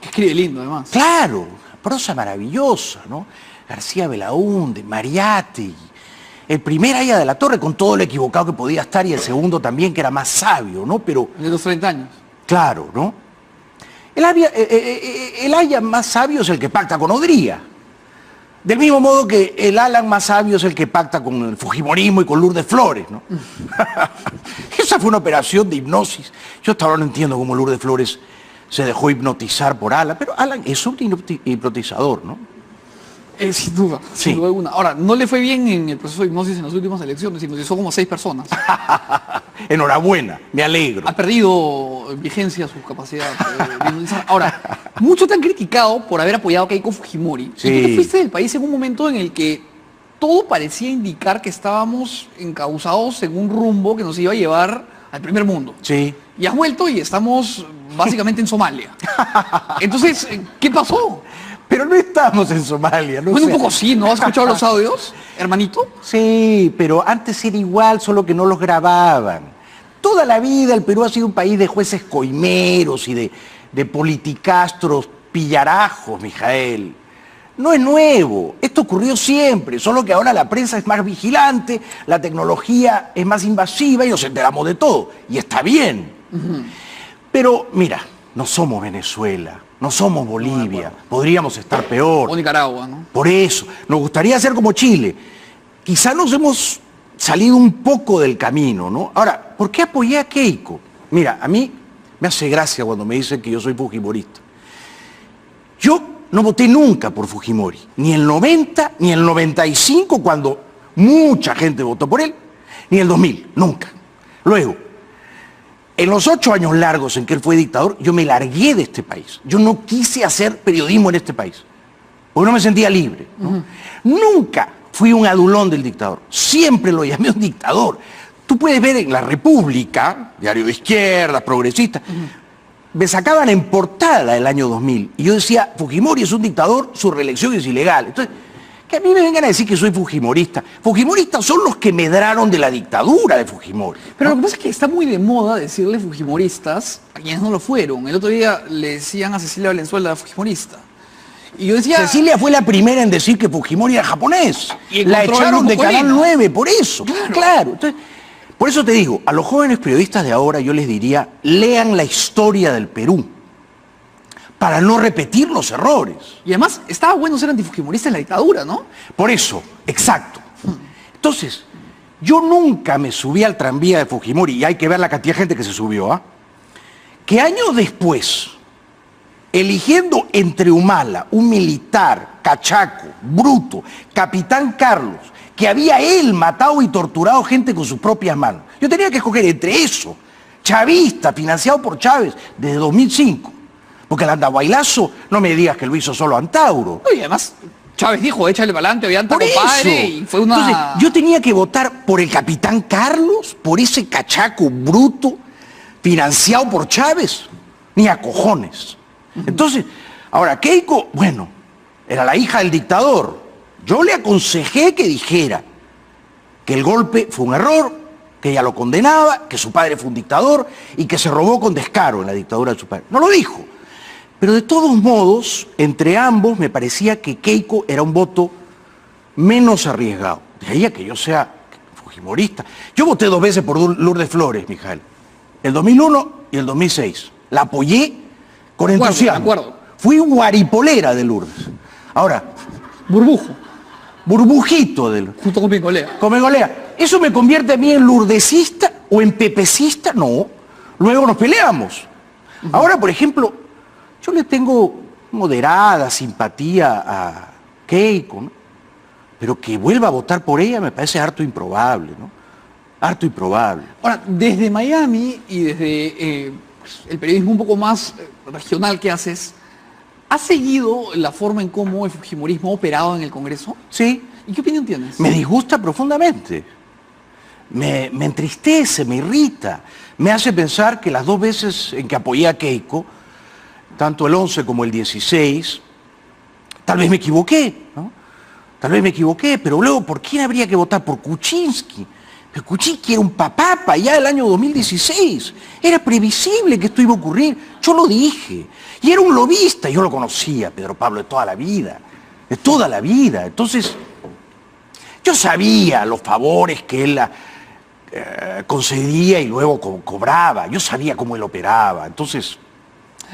escribe lindo, además. Claro, prosa maravillosa, ¿no? García Belaúnde, Mariátegui, el primer Aya de la Torre, con todo lo equivocado que podía estar, y el segundo también, que era más sabio, ¿no? Pero, De los 30 años. claro, ¿no? El Aya más sabio es el que pacta con Odría. Del mismo modo que el Alan más sabio es el que pacta con el Fujimorismo y con Lourdes Flores, ¿no? Esa fue una operación de hipnosis. Yo hasta ahora no entiendo cómo Lourdes Flores se dejó hipnotizar por Alan, pero Alan es un hipnotizador, ¿no? Sin duda, Sí. sin duda alguna. Ahora, no le fue bien en el proceso de hipnosis en las últimas elecciones, hipnotizó como 6 personas. Enhorabuena, me alegro. Ha perdido vigencia su capacidad de hipnotizar. Ahora, muchos te han criticado por haber apoyado a Keiko Fujimori. Sí. Y tú te fuiste del país en un momento en el que todo parecía indicar que estábamos encausados en un rumbo que nos iba a llevar al primer mundo. Sí. Y has vuelto y estamos básicamente en Somalia. Entonces, ¿qué pasó? Pero no estamos en Somalia, ¿no? Bueno, sé. un poco sí, ¿no? ¿Has escuchado los audios, hermanito? Sí, pero antes era igual, solo que no los grababan. Toda la vida el Perú ha sido un país de jueces coimeros y de politicastros pillarajos, Mijael. No es nuevo, esto ocurrió siempre, solo que ahora la prensa es más vigilante, la tecnología es más invasiva y nos enteramos de todo. Y está bien. Pero mira, no somos Venezuela, no somos Bolivia, podríamos estar peor. O Nicaragua, ¿no? Por eso, nos gustaría ser como Chile. Quizá nos hemos salido un poco del camino, ¿no? Ahora, ¿por qué apoyé a Keiko? Mira, a mí me hace gracia cuando me dicen que yo soy fujimorista. Yo no voté nunca por Fujimori, ni el 90, ni el 95, cuando mucha gente votó por él, ni el 2000, nunca. Luego, en los 8 años largos en que él fue dictador, yo me largué de este país. Yo no quise hacer periodismo en este país, porque no me sentía libre, ¿no? Nunca fui un adulón del dictador, siempre lo llamé un dictador. Tú puedes ver en La República, diario de izquierda, progresista, me sacaban en portada el año 2000, y yo decía: Fujimori es un dictador, su reelección es ilegal. Entonces, que a mí me vengan a decir que soy fujimorista. Fujimoristas son los que medraron de la dictadura de Fujimori. Pero lo que pasa es que está muy de moda decirle fujimoristas a quienes no lo fueron. El otro día le decían a Cecilia Valenzuela fujimorista. Y yo decía... Cecilia fue la primera en decir que Fujimori era japonés. Y La encontró el echaron de grupo Canal Colina. 9 por eso. Claro. Entonces, por eso te digo, a los jóvenes periodistas de ahora yo les diría: lean la historia del Perú, para no repetir los errores. Y además, estaba bueno ser antifujimorista en la dictadura, ¿no? Por eso, exacto. Entonces, yo nunca me subí al tranvía de Fujimori, y hay que ver la cantidad de gente que se subió, ¿ah? Que años después, eligiendo entre Humala, un militar, cachaco, bruto, Capitán Carlos, que había él matado y torturado gente con sus propias manos. Yo tenía que escoger entre eso, chavista, financiado por Chávez desde 2005, porque el andahuaylazo, no me digas que lo hizo solo Antauro. No, y además, Chávez dijo, échale para adelante, Ollanta, Por compadre, eso. y fue una... Entonces, yo tenía que votar por el capitán Carlos, por ese cachaco bruto, financiado por Chávez, ni a cojones. Entonces, ahora, Keiko, bueno, era la hija del dictador. Yo le aconsejé que dijera que el golpe fue un error, que ella lo condenaba, que su padre fue un dictador y que se robó con descaro en la dictadura de su padre. No lo dijo. Pero de todos modos, entre ambos me parecía que Keiko era un voto menos arriesgado. De ahí a que yo sea fujimorista. Yo voté 2 veces por Lourdes Flores, Mijael. El 2001 y el 2006. La apoyé con entusiasmo. De acuerdo. Fui guaripolera de Lourdes. Ahora, Burbujo, burbujito de Lourdes. junto con mi colega. Come golea. ¿Eso me convierte a mí en lourdesista o en pepecista? No. Luego nos peleamos. Ahora, por ejemplo, yo le tengo moderada simpatía a Keiko, ¿no? Pero que vuelva a votar por ella me parece harto improbable, ¿no? Harto improbable. Ahora, desde Miami y desde el periodismo un poco más regional que haces, ¿has seguido la forma en cómo el fujimorismo ha operado en el Congreso? Sí, ¿Y qué opinión tienes? me disgusta profundamente. Me entristece, me irrita. Me hace pensar que las 2 veces en que apoyé a Keiko, tanto el 11 como el 16, tal vez me equivoqué, ¿no? Tal vez me equivoqué, pero luego, ¿por quién habría que votar? Por Kuczynski. Pero Kuczynski era un papapa ya el año 2016. Era previsible que esto iba a ocurrir. Yo lo dije. Y era un lobista, yo lo conocía, Pedro Pablo, de toda la vida. De toda la vida. Entonces, yo sabía los favores que él concedía y luego cobraba. Yo sabía cómo él operaba. Entonces,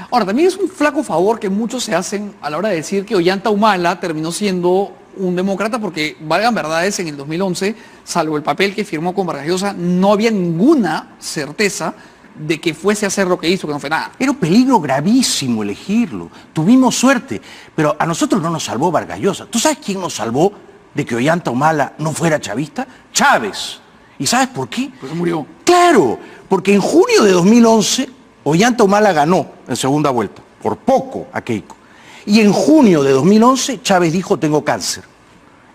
Ahora, también es un flaco favor que muchos se hacen a la hora de decir que Ollanta Humala terminó siendo un demócrata porque, valgan verdades, en el 2011, salvo el papel que firmó con Vargas Llosa, no había ninguna certeza de que fuese a hacer lo que hizo, que no fue nada. era un peligro gravísimo elegirlo. Tuvimos suerte, pero a nosotros no nos salvó Vargas Llosa. ¿Tú sabes quién nos salvó de que Ollanta Humala no fuera chavista? Chávez. ¿Y sabes por qué? Porque murió. Claro, porque en junio de 2011 Ollanta Humala ganó en segunda vuelta, por poco a Keiko. Y en junio de 2011 Chávez dijo tengo cáncer.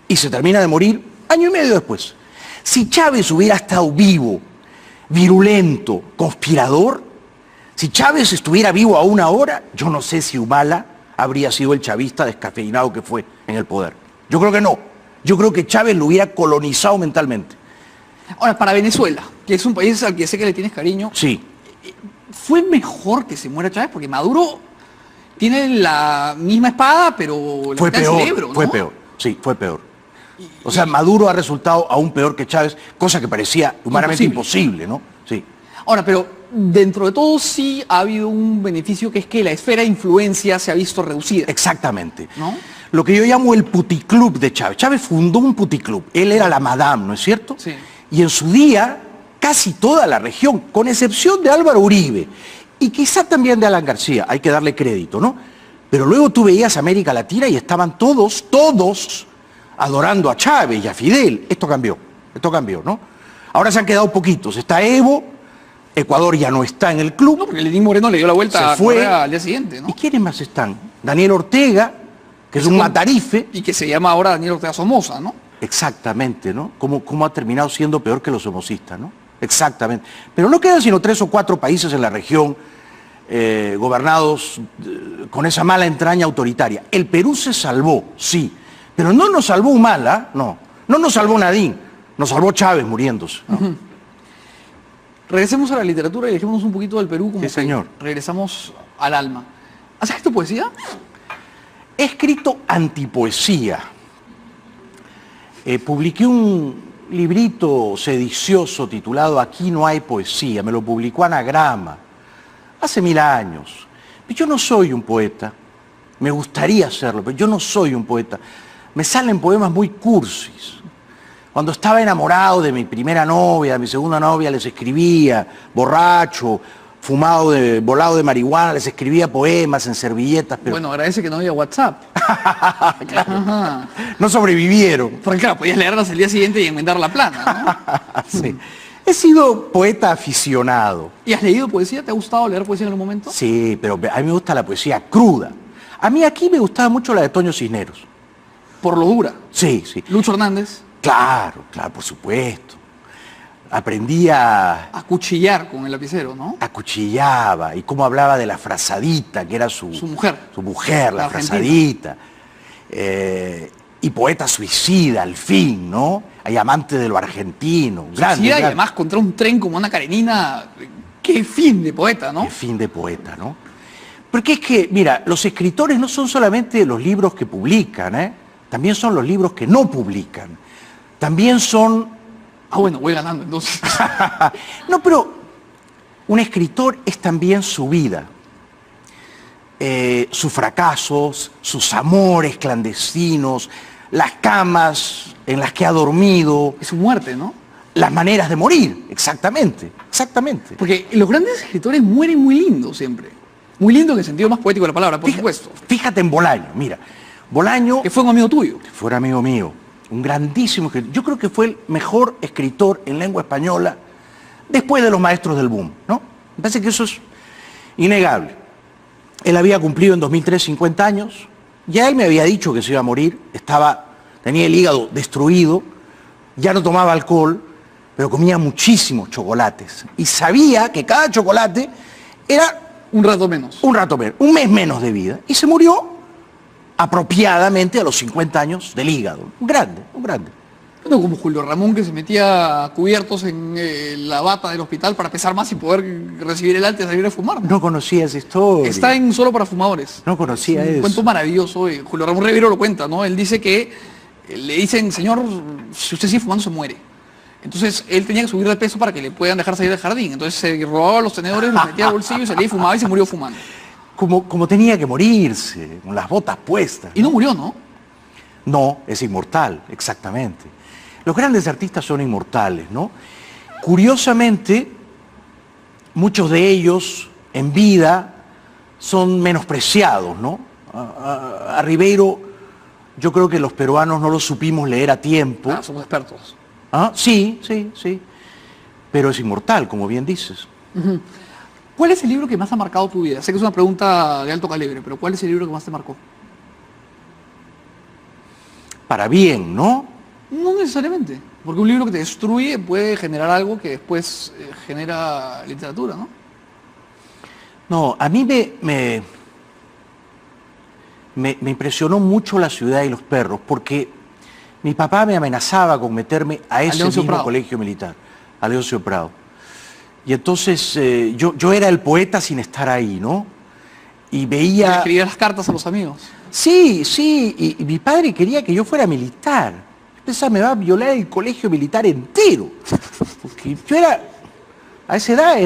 Y se termina de morir año y medio después. Si Chávez hubiera estado vivo, virulento, conspirador, si Chávez estuviera vivo aún ahora, yo no sé si Humala habría sido el chavista descafeinado que fue en el poder. Yo creo que no. Yo creo que Chávez lo hubiera colonizado mentalmente. Ahora, para Venezuela, que es un país al que sé que le tienes cariño, Sí. ¿fue mejor que se muera Chávez? Porque Maduro tiene la misma espada, pero le Fue quita el peor, cerebro, ¿no? fue peor, sí, fue peor. O sea, Maduro ha resultado aún peor que Chávez, cosa que parecía humanamente imposible, ¿no? Sí. Ahora, pero dentro de todo sí ha habido un beneficio, que es que la esfera de influencia se ha visto reducida. Exactamente. ¿No? Lo que yo llamo el puticlub de Chávez. Chávez fundó un puticlub. Él era la madame, ¿no es cierto? Sí. Y en su día, casi toda la región, con excepción de Álvaro Uribe, y quizá también de Alan García, hay que darle crédito, ¿no? Pero luego tú veías América Latina y estaban todos adorando a Chávez y a Fidel. Esto cambió, ¿no? Ahora se han quedado poquitos. Está Evo, Ecuador ya no está en el club. No, porque Lenín Moreno le dio la vuelta a Se fue. Correa al día siguiente, ¿no? ¿Y quiénes más están? Daniel Ortega, que es un matarife. Y que se llama ahora Daniel Ortega Somoza, ¿no? Exactamente, ¿no? ¿Cómo ha terminado siendo peor que los somocistas, ¿no? Exactamente. Pero no quedan sino 3 o 4 países en la región gobernados con esa mala entraña autoritaria. El Perú se salvó, sí, pero no nos salvó Humala, no. No nos salvó Nadine, nos salvó Chávez muriéndose, ¿no? Regresemos a la literatura y dejémonos un poquito del Perú, como Sí, que señor. regresamos al alma. ¿Has escrito poesía? He escrito antipoesía. Publiqué un librito sedicioso titulado Aquí no hay poesía. Me lo publicó Anagrama hace 1000 años. Yo no soy un poeta. Me gustaría serlo, pero yo no soy un poeta. Me salen poemas muy cursis. Cuando estaba enamorado de mi primera novia, de mi segunda novia, les escribía, borracho, volado de marihuana, les escribía poemas en servilletas. Pero Bueno, agradece que no había WhatsApp. Ajá. No sobrevivieron. Porque claro, podías leerlas el día siguiente y enmendar la plana, ¿no? Sí. He sido poeta aficionado. ¿Y has leído poesía? ¿Te ha gustado leer poesía en algún momento? Sí, pero a mí me gusta la poesía cruda. A mí aquí me gustaba mucho la de Toño Cisneros. Por lo dura. Sí, sí. Lucho Hernández, Claro, claro, por supuesto. Aprendí a acuchillar con el lapicero, ¿no? acuchillaba y cómo hablaba de la frazadita, que era su mujer. Su mujer, La la argentina. frazadita. Y poeta suicida, al fin, ¿no? Hay amante de lo argentino. Grande, Sí, y grande. además contra un tren como Ana Karenina, qué fin de poeta, ¿no? Qué fin de poeta, ¿no? Porque es que, mira, los escritores no son solamente los libros que publican, ¿eh? También son los libros que no publican. También son... Ah, bueno, voy ganando entonces. No, pero un escritor es también su vida. Sus fracasos, sus amores clandestinos, las camas en las que ha dormido, Es su muerte, ¿no? las maneras de morir, exactamente, exactamente. Porque los grandes escritores mueren muy lindos siempre. Muy lindo en el sentido más poético de la palabra, por supuesto. Fíjate en Bolaño, mira. Bolaño Que fue un amigo tuyo. fue un amigo mío, un grandísimo escritor. Yo creo que fue el mejor escritor en lengua española después de los maestros del boom, ¿no? Me parece que eso es innegable. Él había cumplido en 2003 50 años, ya él me había dicho que se iba a morir, tenía el hígado destruido, ya no tomaba alcohol, pero comía muchísimos chocolates. Y sabía que cada chocolate era Un rato menos. un rato menos, un mes menos de vida. Y se murió apropiadamente a los 50 años del hígado. Un grande, un grande. No como Julio Ramón que se metía cubiertos en la bata del hospital para pesar más y poder recibir el alta y salir a fumar. No conocía esa historia. Está en Solo para Fumadores. No conocía Un eso. cuento maravilloso. Julio Ramón Rivero lo cuenta, ¿no? Él dice que le dicen, señor, si usted sigue fumando se muere. Entonces él tenía que subir de peso para que le puedan dejar salir del jardín. Entonces se robaba los tenedores, los metía al bolsillo y salía y fumaba y se murió fumando. Como tenía que morirse, con las botas puestas. Y no murió, ¿no? No, es inmortal, exactamente. Los grandes artistas son inmortales, ¿no? Curiosamente, muchos de ellos en vida son menospreciados, ¿no? A Ribeiro, yo creo que los peruanos no lo supimos leer a tiempo. Ah, somos expertos. ¿Ah? Sí, sí, sí. Pero es inmortal, como bien dices. ¿Cuál es el libro que más ha marcado tu vida? Sé que es una pregunta de alto calibre, pero ¿cuál es el libro que más te marcó? Para bien, ¿no? No necesariamente, porque un libro que te destruye puede generar algo que después genera literatura, ¿no? No, a mí me impresionó mucho La ciudad y los perros, porque mi papá me amenazaba con meterme a ese Leoncio mismo Prado. colegio militar, a Leoncio Prado. Y entonces yo era el poeta sin estar ahí, ¿no? Y Le veía... escribía las cartas a los amigos. Sí, sí, y mi padre quería que yo fuera militar. Pensaba, me va a violar el colegio militar entero. Porque yo a esa edad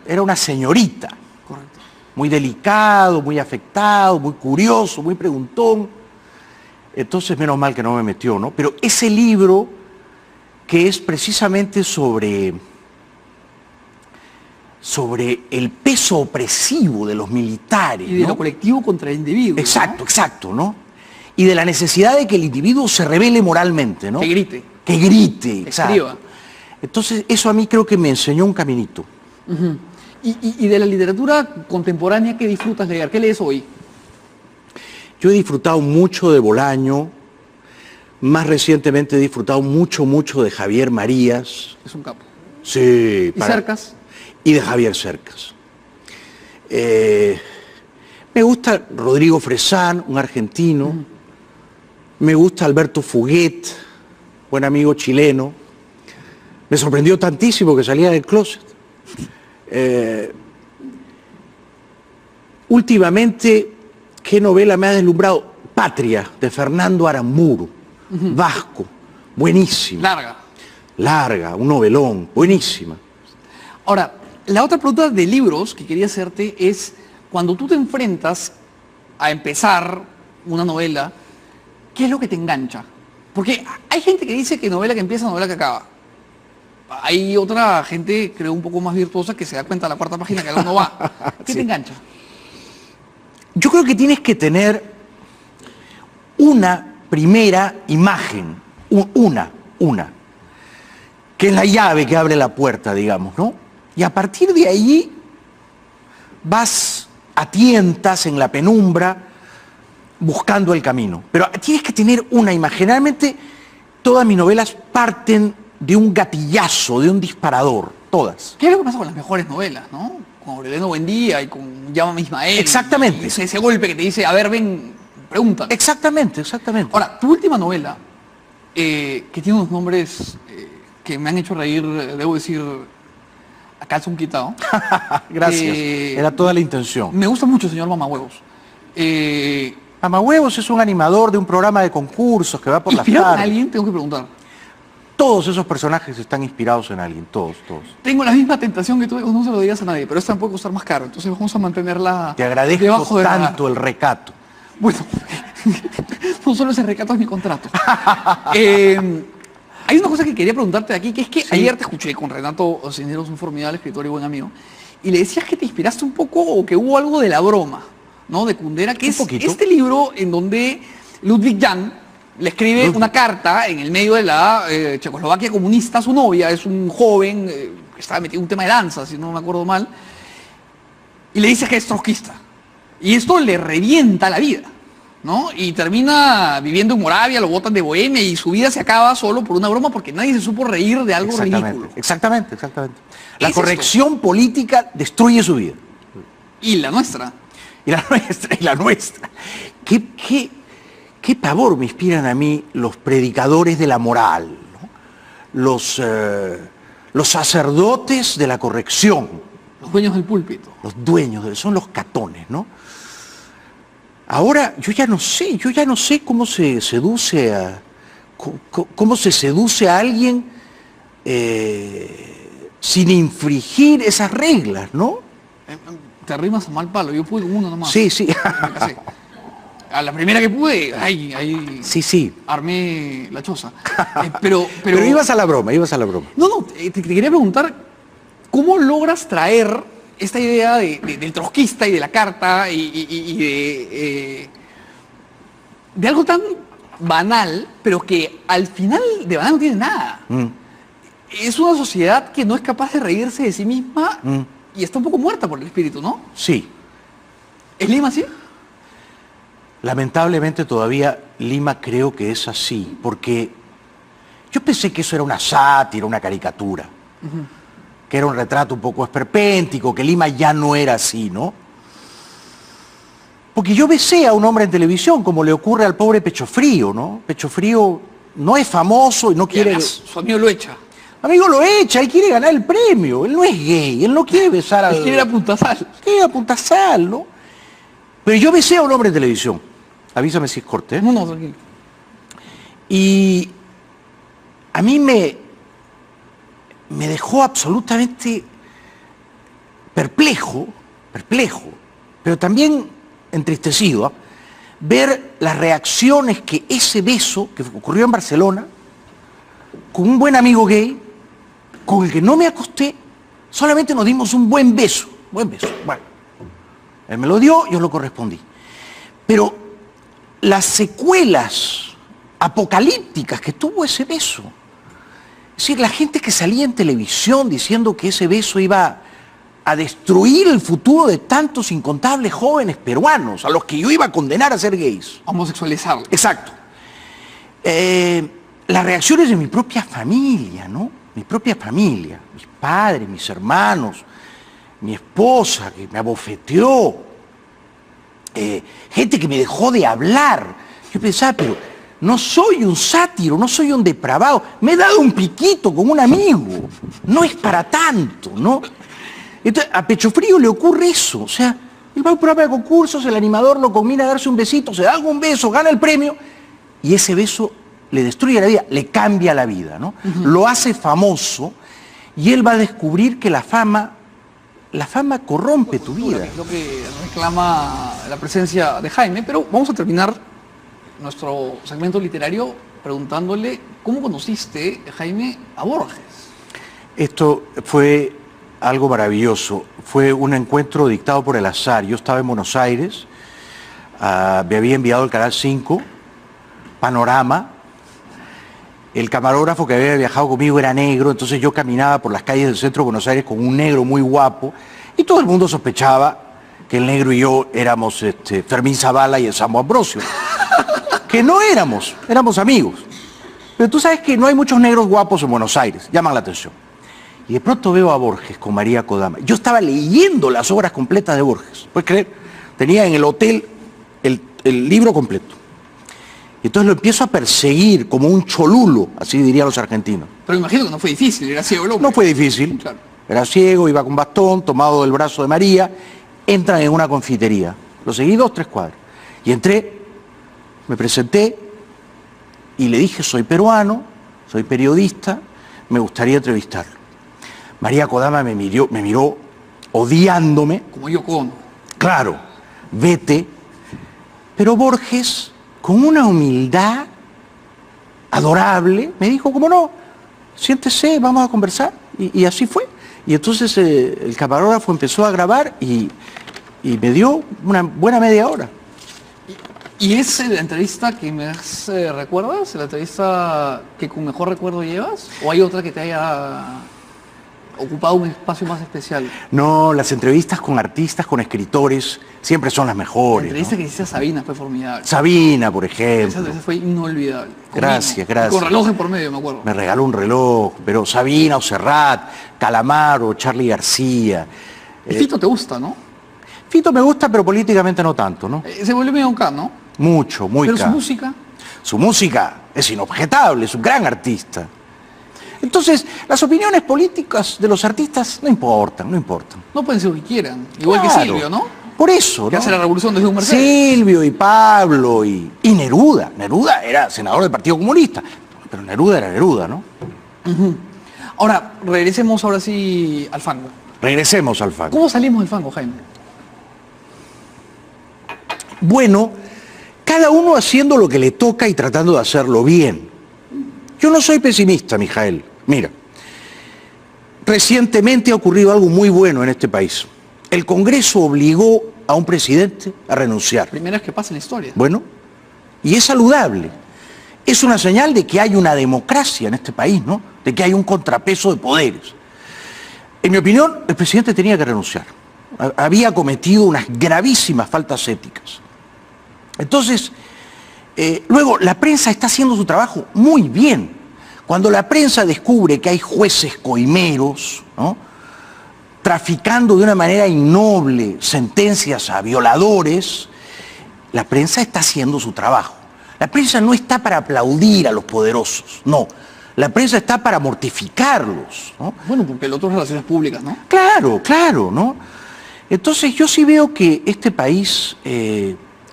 era una señorita. Correcto. Muy delicado, muy afectado, muy curioso, muy preguntón. Entonces, menos mal que no me metió, ¿no? Pero ese libro, que es precisamente sobre el peso opresivo de los militares, Y de ¿no? lo colectivo contra el individuo. ¿no? Exacto, exacto, ¿no? Y de la necesidad de que el individuo se revele moralmente, ¿no? Que grite. Que grite, Que exacto. escriba. Entonces, eso a mí creo que me enseñó un caminito. Y de la literatura contemporánea, ¿qué disfrutas leer? ¿Qué lees hoy? Yo he disfrutado mucho de Bolaño, más recientemente he disfrutado mucho de Javier Marías. Es un capo. Sí. ¿Y Cercas? Y de Javier Cercas. Me gusta Rodrigo Fresán, un argentino. Me gusta Alberto Fuguet, buen amigo chileno. Me sorprendió tantísimo que salía del closet. Últimamente, ¿qué novela me ha deslumbrado? Patria, de Fernando Aramburu, vasco, buenísima. Larga, un novelón, buenísima. Ahora, la otra pregunta de libros que quería hacerte es, cuando tú te enfrentas a empezar una novela, ¿qué es lo que te engancha? Porque hay gente que dice que novela que empieza, novela que acaba. Hay otra gente, creo, un poco más virtuosa que se da cuenta a la cuarta página que algo no va. ¿Qué Sí. te engancha? Yo creo que tienes que tener una primera imagen, una, que es la llave que abre la puerta, digamos, ¿no? Y a partir de ahí vas a tientas en la penumbra buscando el camino. Pero tienes que tener una imagen. Generalmente todas mis novelas parten de un gatillazo, de un disparador, todas. ¿Qué es lo que pasa con las mejores novelas, no? Con Aureliano Buendía y con Llámame Ismael. Exactamente. Y ese golpe que te dice, a ver, ven, pregúntame. Exactamente. Ahora, tu última novela, que tiene unos nombres que me han hecho reír, debo decir, a calzón quitado. Gracias. Era toda la intención. Me gusta mucho, señor Mamahuevos. Mamahuevos es un animador de un programa de concursos que va por las ¿Inspirado en tardes. alguien? Tengo que preguntar. Todos esos personajes están inspirados en alguien, todos. Tengo la misma tentación que tú, no se lo digas a nadie, pero esta puede costar más caro, entonces vamos a mantenerla Te agradezco debajo de tanto el recato. Bueno, no solo ese recato es mi contrato. Hay una cosa que quería preguntarte aquí, que es que ayer te escuché con Renato Cisneros, un formidable escritor y buen amigo, y le decías que te inspiraste un poco o que hubo algo de La broma, ¿no? De Kundera, que Un es poquito. este libro en donde Ludwig Jan le escribe una carta en el medio de la Checoslovaquia comunista a su novia, es un joven que estaba metido en un tema de danza, si no me acuerdo mal, y le dice que es trotskista. Y esto le revienta la vida, ¿no? Y termina viviendo en Moravia, lo botan de Bohemia y su vida se acaba solo por una broma porque nadie se supo reír de algo ridículo. Exactamente. La ¿Es corrección política destruye su vida. Y la nuestra. Y la nuestra. ¿Qué pavor me inspiran a mí los predicadores de la moral, ¿no? Los sacerdotes de la corrección, Los dueños del púlpito. los dueños, son los catones, ¿no? Ahora yo ya no sé cómo se seduce a alguien sin infringir esas reglas, ¿no? Te arrimas a mal palo, yo pude con uno nomás. Sí. Me casé. A la primera que pude, ahí Sí. armé la choza. Pero ibas a la broma. No, te quería preguntar, ¿cómo logras traer esta idea del trotskista y de la carta y de algo tan banal, pero que al final de banal no tiene nada? Es una sociedad que no es capaz de reírse de sí misma y está un poco muerta por el espíritu, ¿no? Sí. ¿Es Lima así? Lamentablemente todavía Lima creo que es así, porque yo pensé que eso era una sátira, una caricatura, que era un retrato un poco esperpéntico, que Lima ya no era así, ¿no? Porque yo besé a un hombre en televisión, como le ocurre al pobre Pecho Frío, ¿no? Pecho Frío no es famoso y no quiere... Además, su amigo lo echa. Amigo, lo echa, él quiere ganar el premio, él no es gay, él no quiere besar a... Él quiere ir a Punta Sal. Quiere ir a Punta Sal, ¿no? Pero yo besé a un hombre en televisión. Avísame si es corte, ¿eh? No, tranquilo. Y a mí me dejó absolutamente perplejo, pero también entristecido, ¿ah? Ver las reacciones que ese beso que ocurrió en Barcelona, con un buen amigo gay, con el que no me acosté, solamente nos dimos un buen beso. Bueno, él me lo dio, yo lo correspondí. Pero las secuelas apocalípticas que tuvo ese beso, es decir, la gente que salía en televisión diciendo que ese beso iba a destruir el futuro de tantos incontables jóvenes peruanos, a los que yo iba a condenar a ser gays. Homosexualizarlo. Exacto. Las reacciones de mi propia familia, ¿no? Mi propia familia, mis padres, mis hermanos, mi esposa que me abofeteó, gente que me dejó de hablar. Yo pensaba, pero no soy un sátiro, no soy un depravado, me he dado un piquito con un amigo, no es para tanto, ¿no? Entonces, a Pecho Frío le ocurre eso, o sea, él va a un programa de concursos, el animador lo combina a darse un besito, se da un beso, gana el premio, y ese beso le destruye la vida, le cambia la vida, ¿no? Lo hace famoso, y él va a descubrir que la fama corrompe tu vida. Es lo que reclama la presencia de Jaime, pero vamos a terminar nuestro segmento literario preguntándole cómo conociste, Jaime, a Borges. Esto fue algo maravilloso, fue un encuentro dictado por el azar. Yo estaba en Buenos Aires, me había enviado el Canal 5 panorama. El camarógrafo que había viajado conmigo era negro, entonces yo caminaba por las calles del centro de Buenos Aires con un negro muy guapo y todo el mundo sospechaba que el negro y yo éramos Fermín Zavala y el Sambo Ambrosio. Que no éramos amigos. Pero tú sabes que no hay muchos negros guapos en Buenos Aires, llaman la atención. Y de pronto veo a Borges con María Kodama. Yo estaba leyendo las obras completas de Borges, ¿puedes creer? Tenía en el hotel el libro completo. Y entonces lo empiezo a perseguir como un cholulo, así dirían los argentinos. Pero imagino que no fue difícil, era ciego el hombre. No fue difícil, Claro. Era ciego, iba con bastón, tomado del brazo de María, entran en una confitería. Lo seguí 2, 3 cuadras. Y entré, me presenté y le dije, soy peruano, soy periodista, me gustaría entrevistarlo. María Kodama me miró odiándome. Como Yoko Ono. Claro, vete. Pero Borges, con una humildad adorable, me dijo, ¿cómo no? Siéntese, vamos a conversar. Y así fue. Y entonces el camarógrafo empezó a grabar y me dio una buena media hora. ¿Y es la entrevista que más recuerdas? ¿La entrevista que con mejor recuerdo llevas? ¿O hay otra que te haya ocupado un espacio más especial? No, las entrevistas con artistas, con escritores, siempre son las La mejores. entrevista ¿no? que hiciste a Sabina fue formidable. Sabina, por Esa ejemplo. fue inolvidable. Gracias, Mimo. gracias. Y con reloj de por medio, me acuerdo. Me regaló un reloj, pero Sabina o Serrat, Calamaro, Charly García. Y Fito te gusta, ¿no? Fito me gusta, pero políticamente no tanto, ¿no? Se volvió medio K, ¿no? Mucho, muy Pero su caro. música, Su música es inobjetable, es un gran artista. Entonces, las opiniones políticas de los artistas no importan. no pueden ser lo que quieran. Igual que Claro. Silvio, ¿no? Por eso, Que ¿no? hace la revolución desde un Mercedes. Silvio y Pablo y Neruda. Neruda era senador del Partido Comunista, pero Neruda era Neruda, ¿no? Ahora, regresemos ahora sí al fango. Regresemos al fango. ¿Cómo salimos del fango, Jaime? Bueno, cada uno haciendo lo que le toca y tratando de hacerlo bien. Yo no soy pesimista, Mijael. Mira, recientemente ha ocurrido algo muy bueno en este país. El Congreso obligó a un presidente a renunciar. Primera vez que pasa en la historia. Bueno, y es saludable. Es una señal de que hay una democracia en este país, ¿no? De que hay un contrapeso de poderes. En mi opinión, el presidente tenía que renunciar. Había cometido unas gravísimas faltas éticas. Entonces, luego, la prensa está haciendo su trabajo muy bien. Cuando la prensa descubre que hay jueces coimeros, ¿no?, traficando de una manera innoble sentencias a violadores, la prensa está haciendo su trabajo. La prensa no está para aplaudir a los poderosos, no. La prensa está para mortificarlos, ¿no? Bueno, porque el otro es relaciones públicas, ¿no? Claro, ¿no? Entonces yo sí veo que este país,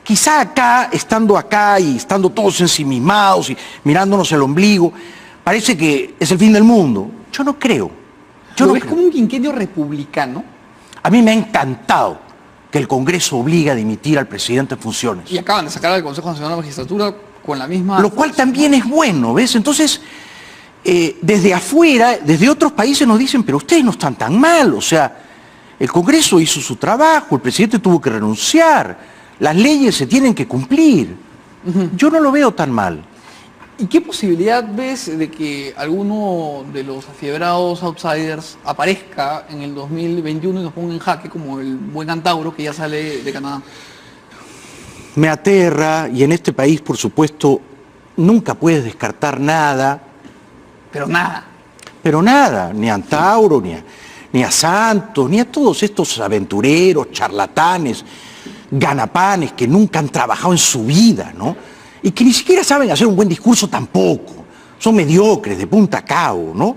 quizá estando acá y estando todos ensimismados y mirándonos el ombligo, parece que es el fin del mundo. Yo no creo. ¿Lo ves como un quinquenio republicano? A mí me ha encantado que el Congreso obligue a dimitir al presidente en funciones. Y acaban de sacar al Consejo Nacional de la Magistratura con la misma... Lo cual también es bueno, ¿ves? Entonces, desde afuera, desde otros países nos dicen, pero ustedes no están tan mal, o sea, el Congreso hizo su trabajo, el presidente tuvo que renunciar, las leyes se tienen que cumplir. Yo no lo veo tan mal. ¿Y qué posibilidad ves de que alguno de los afiebrados outsiders aparezca en el 2021 y nos ponga en jaque como el buen Antauro que ya sale de Canadá? Me aterra, y en este país, por supuesto, nunca puedes descartar nada. Pero nada. Pero nada, ni a Antauro, ni a Santos, ni a todos estos aventureros, charlatanes, ganapanes que nunca han trabajado en su vida, ¿no? Y que ni siquiera saben hacer un buen discurso tampoco. Son mediocres, de punta a cabo, ¿no?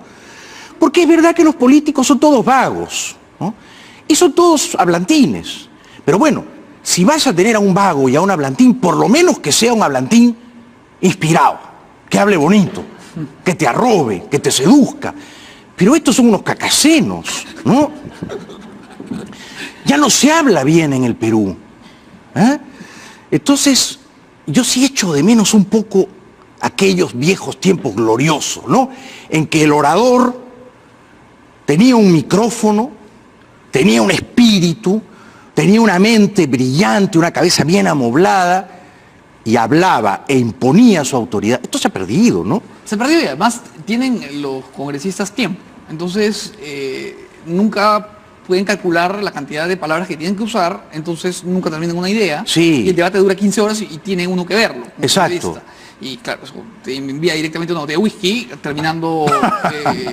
Porque es verdad que los políticos son todos vagos, ¿no? Y son todos hablantines. Pero bueno, si vas a tener a un vago y a un hablantín, por lo menos que sea un hablantín inspirado, que hable bonito, que te arrobe, que te seduzca. Pero estos son unos cacasenos, ¿no? Ya no se habla bien en el Perú, ¿eh? Entonces, yo sí echo de menos un poco aquellos viejos tiempos gloriosos, ¿no? En que el orador tenía un micrófono, tenía un espíritu, tenía una mente brillante, una cabeza bien amoblada, y hablaba e imponía su autoridad, esto se ha perdido, ¿no? Se perdió y además tienen los congresistas tiempo. Entonces, nunca pueden calcular la cantidad de palabras que tienen que usar, entonces nunca terminan una idea. Sí. Y el debate dura 15 horas y tiene uno que verlo. como Exacto. periodista. Y claro, eso te envía directamente una botella de whisky terminando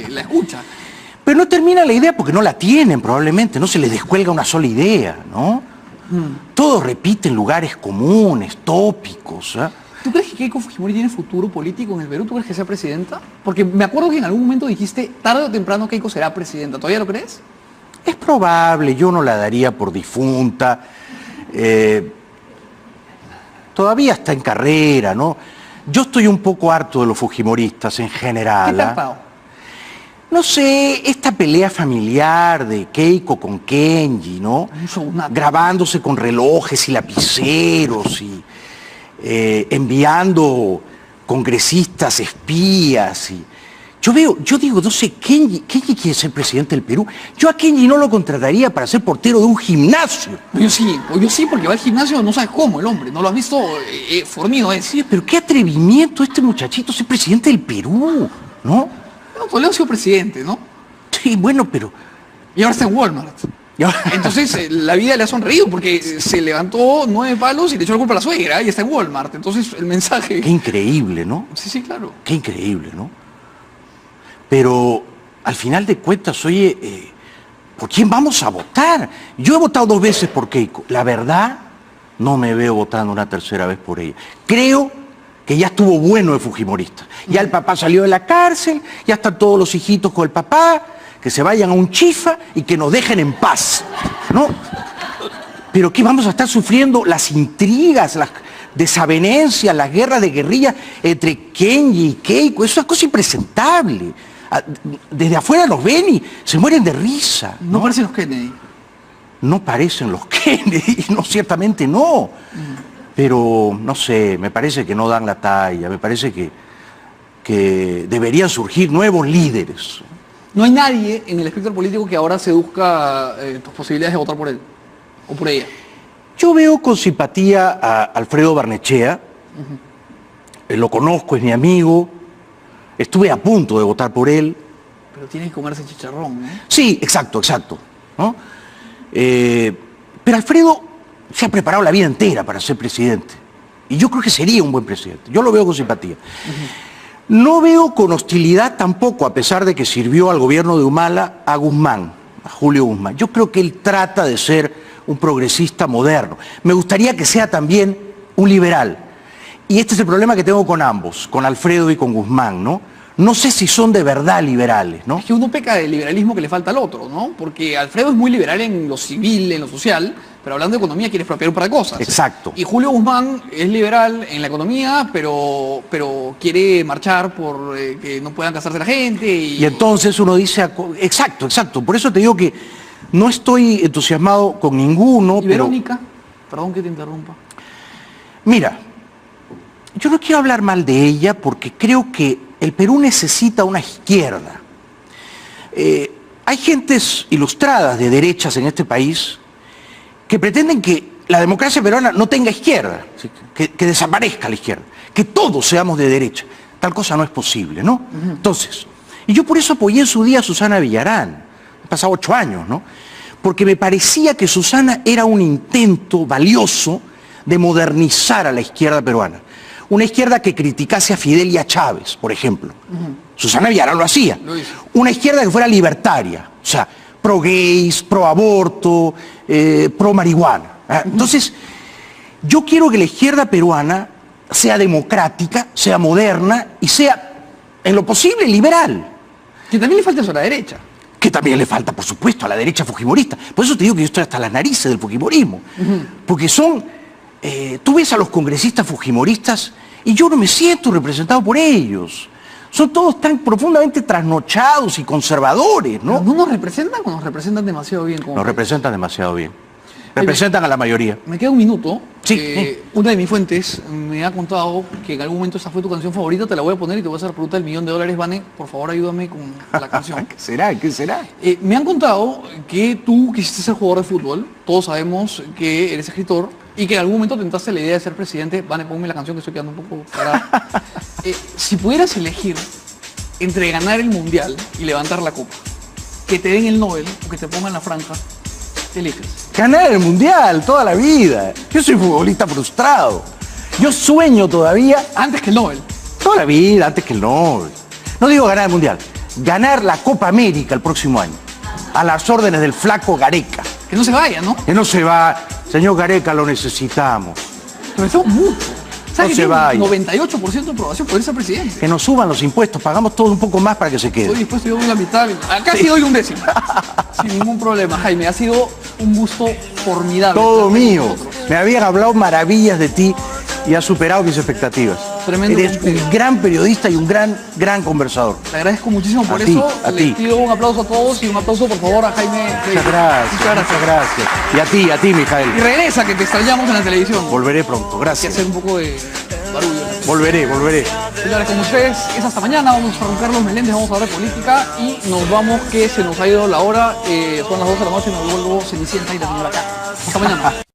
la escucha. Pero no termina la idea porque no la tienen probablemente, no se les descuelga una sola idea, ¿no? Todos repiten lugares comunes, tópicos, ¿eh? ¿Tú crees que Keiko Fujimori tiene futuro político en el Perú? ¿Tú crees que sea presidenta? Porque me acuerdo que en algún momento dijiste, tarde o temprano Keiko será presidenta. ¿Todavía lo crees? Es probable, yo no la daría por difunta. Todavía está en carrera, ¿no? Yo estoy un poco harto de los fujimoristas en ¿Qué general. te ha ¿ah? pasado? No sé, esta pelea familiar de Keiko con Kenji, ¿no? Un shownato. Grabándose con relojes y lapiceros y enviando congresistas espías y... Yo digo, no sé, Kenji quiere ser presidente del Perú. Yo a Kenji no lo contrataría para ser portero de un gimnasio. Yo sí, porque va al gimnasio, no sabes cómo el hombre, no lo has visto fornido es. Sí, pero qué atrevimiento este muchachito ser presidente del Perú, ¿no? No, Toledo ha sido presidente, ¿no? Sí, bueno, pero... Y ahora está en Walmart. Entonces la vida le ha sonreído porque se levantó 9 palos y le echó la culpa a la suegra y está en Walmart. Entonces el mensaje... Qué increíble, ¿no? Sí, claro. Qué increíble, ¿no? Pero al final de cuentas, oye, ¿por quién vamos a votar? Yo he votado 2 veces por Keiko. La verdad, no me veo votando una tercera vez por ella. Creo que ya estuvo bueno de fujimorista. Ya el papá salió de la cárcel, ya están todos los hijitos con el papá, que se vayan a un chifa y que nos dejen en paz, ¿no? Pero ¿qué vamos a estar sufriendo? Las intrigas, las desavenencias, las guerras de guerrillas entre Kenji y Keiko, es una cosa impresentable. Desde afuera los ven y se mueren de risa. No parecen los Kennedy. No parecen los Kennedy, no, ciertamente no. Pero, no sé, me parece que no dan la talla, me parece que deberían surgir nuevos líderes. No hay nadie en el espectro político que ahora seduzca tus posibilidades de votar por él o por ella. Yo veo con simpatía a Alfredo Barnechea, lo conozco, es mi amigo, estuve a punto de votar por él. Pero tiene que comerse chicharrón, ¿no? Sí, exacto, ¿no? Pero Alfredo se ha preparado la vida entera para ser presidente. Y yo creo que sería un buen presidente. Yo lo veo con simpatía. No veo con hostilidad tampoco, a pesar de que sirvió al gobierno de Humala, a Guzmán, a Julio Guzmán. Yo creo que él trata de ser un progresista moderno. Me gustaría que sea también un liberal. Y este es el problema que tengo con ambos, con Alfredo y con Guzmán, ¿no? No sé si son de verdad liberales, ¿no? Es que uno peca del liberalismo que le falta al otro, ¿no? Porque Alfredo es muy liberal en lo civil, en lo social, pero hablando de economía quiere expropiar un par de cosas. Exacto. Y Julio Guzmán es liberal en la economía, pero quiere marchar por que no puedan casarse la gente. Y entonces uno dice, exacto. Por eso te digo que no estoy entusiasmado con ninguno. ¿Y Verónica? Perdón que te interrumpa. Mira, yo no quiero hablar mal de ella porque creo que el Perú necesita una izquierda. Hay gentes ilustradas de derechas en este país que pretenden que la democracia peruana no tenga izquierda, que desaparezca la izquierda, que todos seamos de derecha. Tal cosa no es posible, ¿no? Entonces, y yo por eso apoyé en su día a Susana Villarán. Han pasado 8 años, ¿no? Porque me parecía que Susana era un intento valioso de modernizar a la izquierda peruana. Una izquierda que criticase a Fidel y a Chávez, por ejemplo. Susana Villarán lo hacía. Una izquierda que fuera libertaria, o sea, pro gays, pro aborto, pro marihuana. Entonces, yo quiero que la izquierda peruana sea democrática, sea moderna y sea, en lo posible, liberal. Que también le falta eso a la derecha. Que también le falta, por supuesto, a la derecha fujimorista. Por eso te digo que yo estoy hasta las narices del fujimorismo. Porque son... tú ves a los congresistas fujimoristas y yo no me siento representado por ellos. Son todos tan profundamente trasnochados y conservadores, ¿no? ¿No nos representan o nos representan demasiado bien? Nos representan demasiado bien. Representan a la mayoría. Me queda un minuto. Sí. Una de mis fuentes me ha contado que en algún momento esa fue tu canción favorita. Te la voy a poner y te voy a hacer la pregunta del $1.000.000. Vane, por favor, ayúdame con la canción. ¿Qué será? ¿Qué será? Me han contado que tú quisiste ser jugador de fútbol. Todos sabemos que eres escritor. y que en algún momento tentaste la idea de ser presidente. Vane, ponme la canción que estoy quedando un poco parada. Si pudieras elegir entre ganar el Mundial y levantar la copa, que te den el Nobel o que te pongan la franja, ¿qué eliges? Ganar el Mundial toda la vida. Yo soy futbolista frustrado. Yo sueño todavía, Antes que el Nobel. toda la vida, antes que el Nobel. No digo ganar el Mundial, ganar la Copa América el próximo año. A las órdenes del flaco Gareca. Que no se vaya, ¿no? Que no se va. Señor Gareca, lo necesitamos. Lo necesitamos mucho. ¿Sabes No que se tiene vaya. un 98% de aprobación por ser presidente? Que nos suban los impuestos, pagamos todo un poco más para que se Estoy quede. dispuesto, yo doy la mitad. Acá sí doy un décimo. Sin ningún problema, Jaime. Ha sido un gusto formidable. Todo estar con mío. nosotros. Me habían hablado maravillas de ti y has superado mis expectativas. Tremendo Eres cumplido. un gran periodista y un gran conversador. Te agradezco muchísimo por A ti, eso. a Les ti. pido un aplauso a todos y un aplauso, por favor, a Jaime. Muchas gracias, Muchas gracias. muchas gracias. Y a ti, Y Mijael. regresa, que te extrañamos en la televisión. Volveré pronto, Hay que gracias. hacer un poco de barullo. Volveré. Señores, como ustedes, es hasta mañana. Vamos a con Carlos Meléndez, vamos a hablar de política y nos vamos, que se nos ha ido la hora. Son las 12 de la noche, me vuelvo Cenicienta y la tengo acá. Hasta mañana.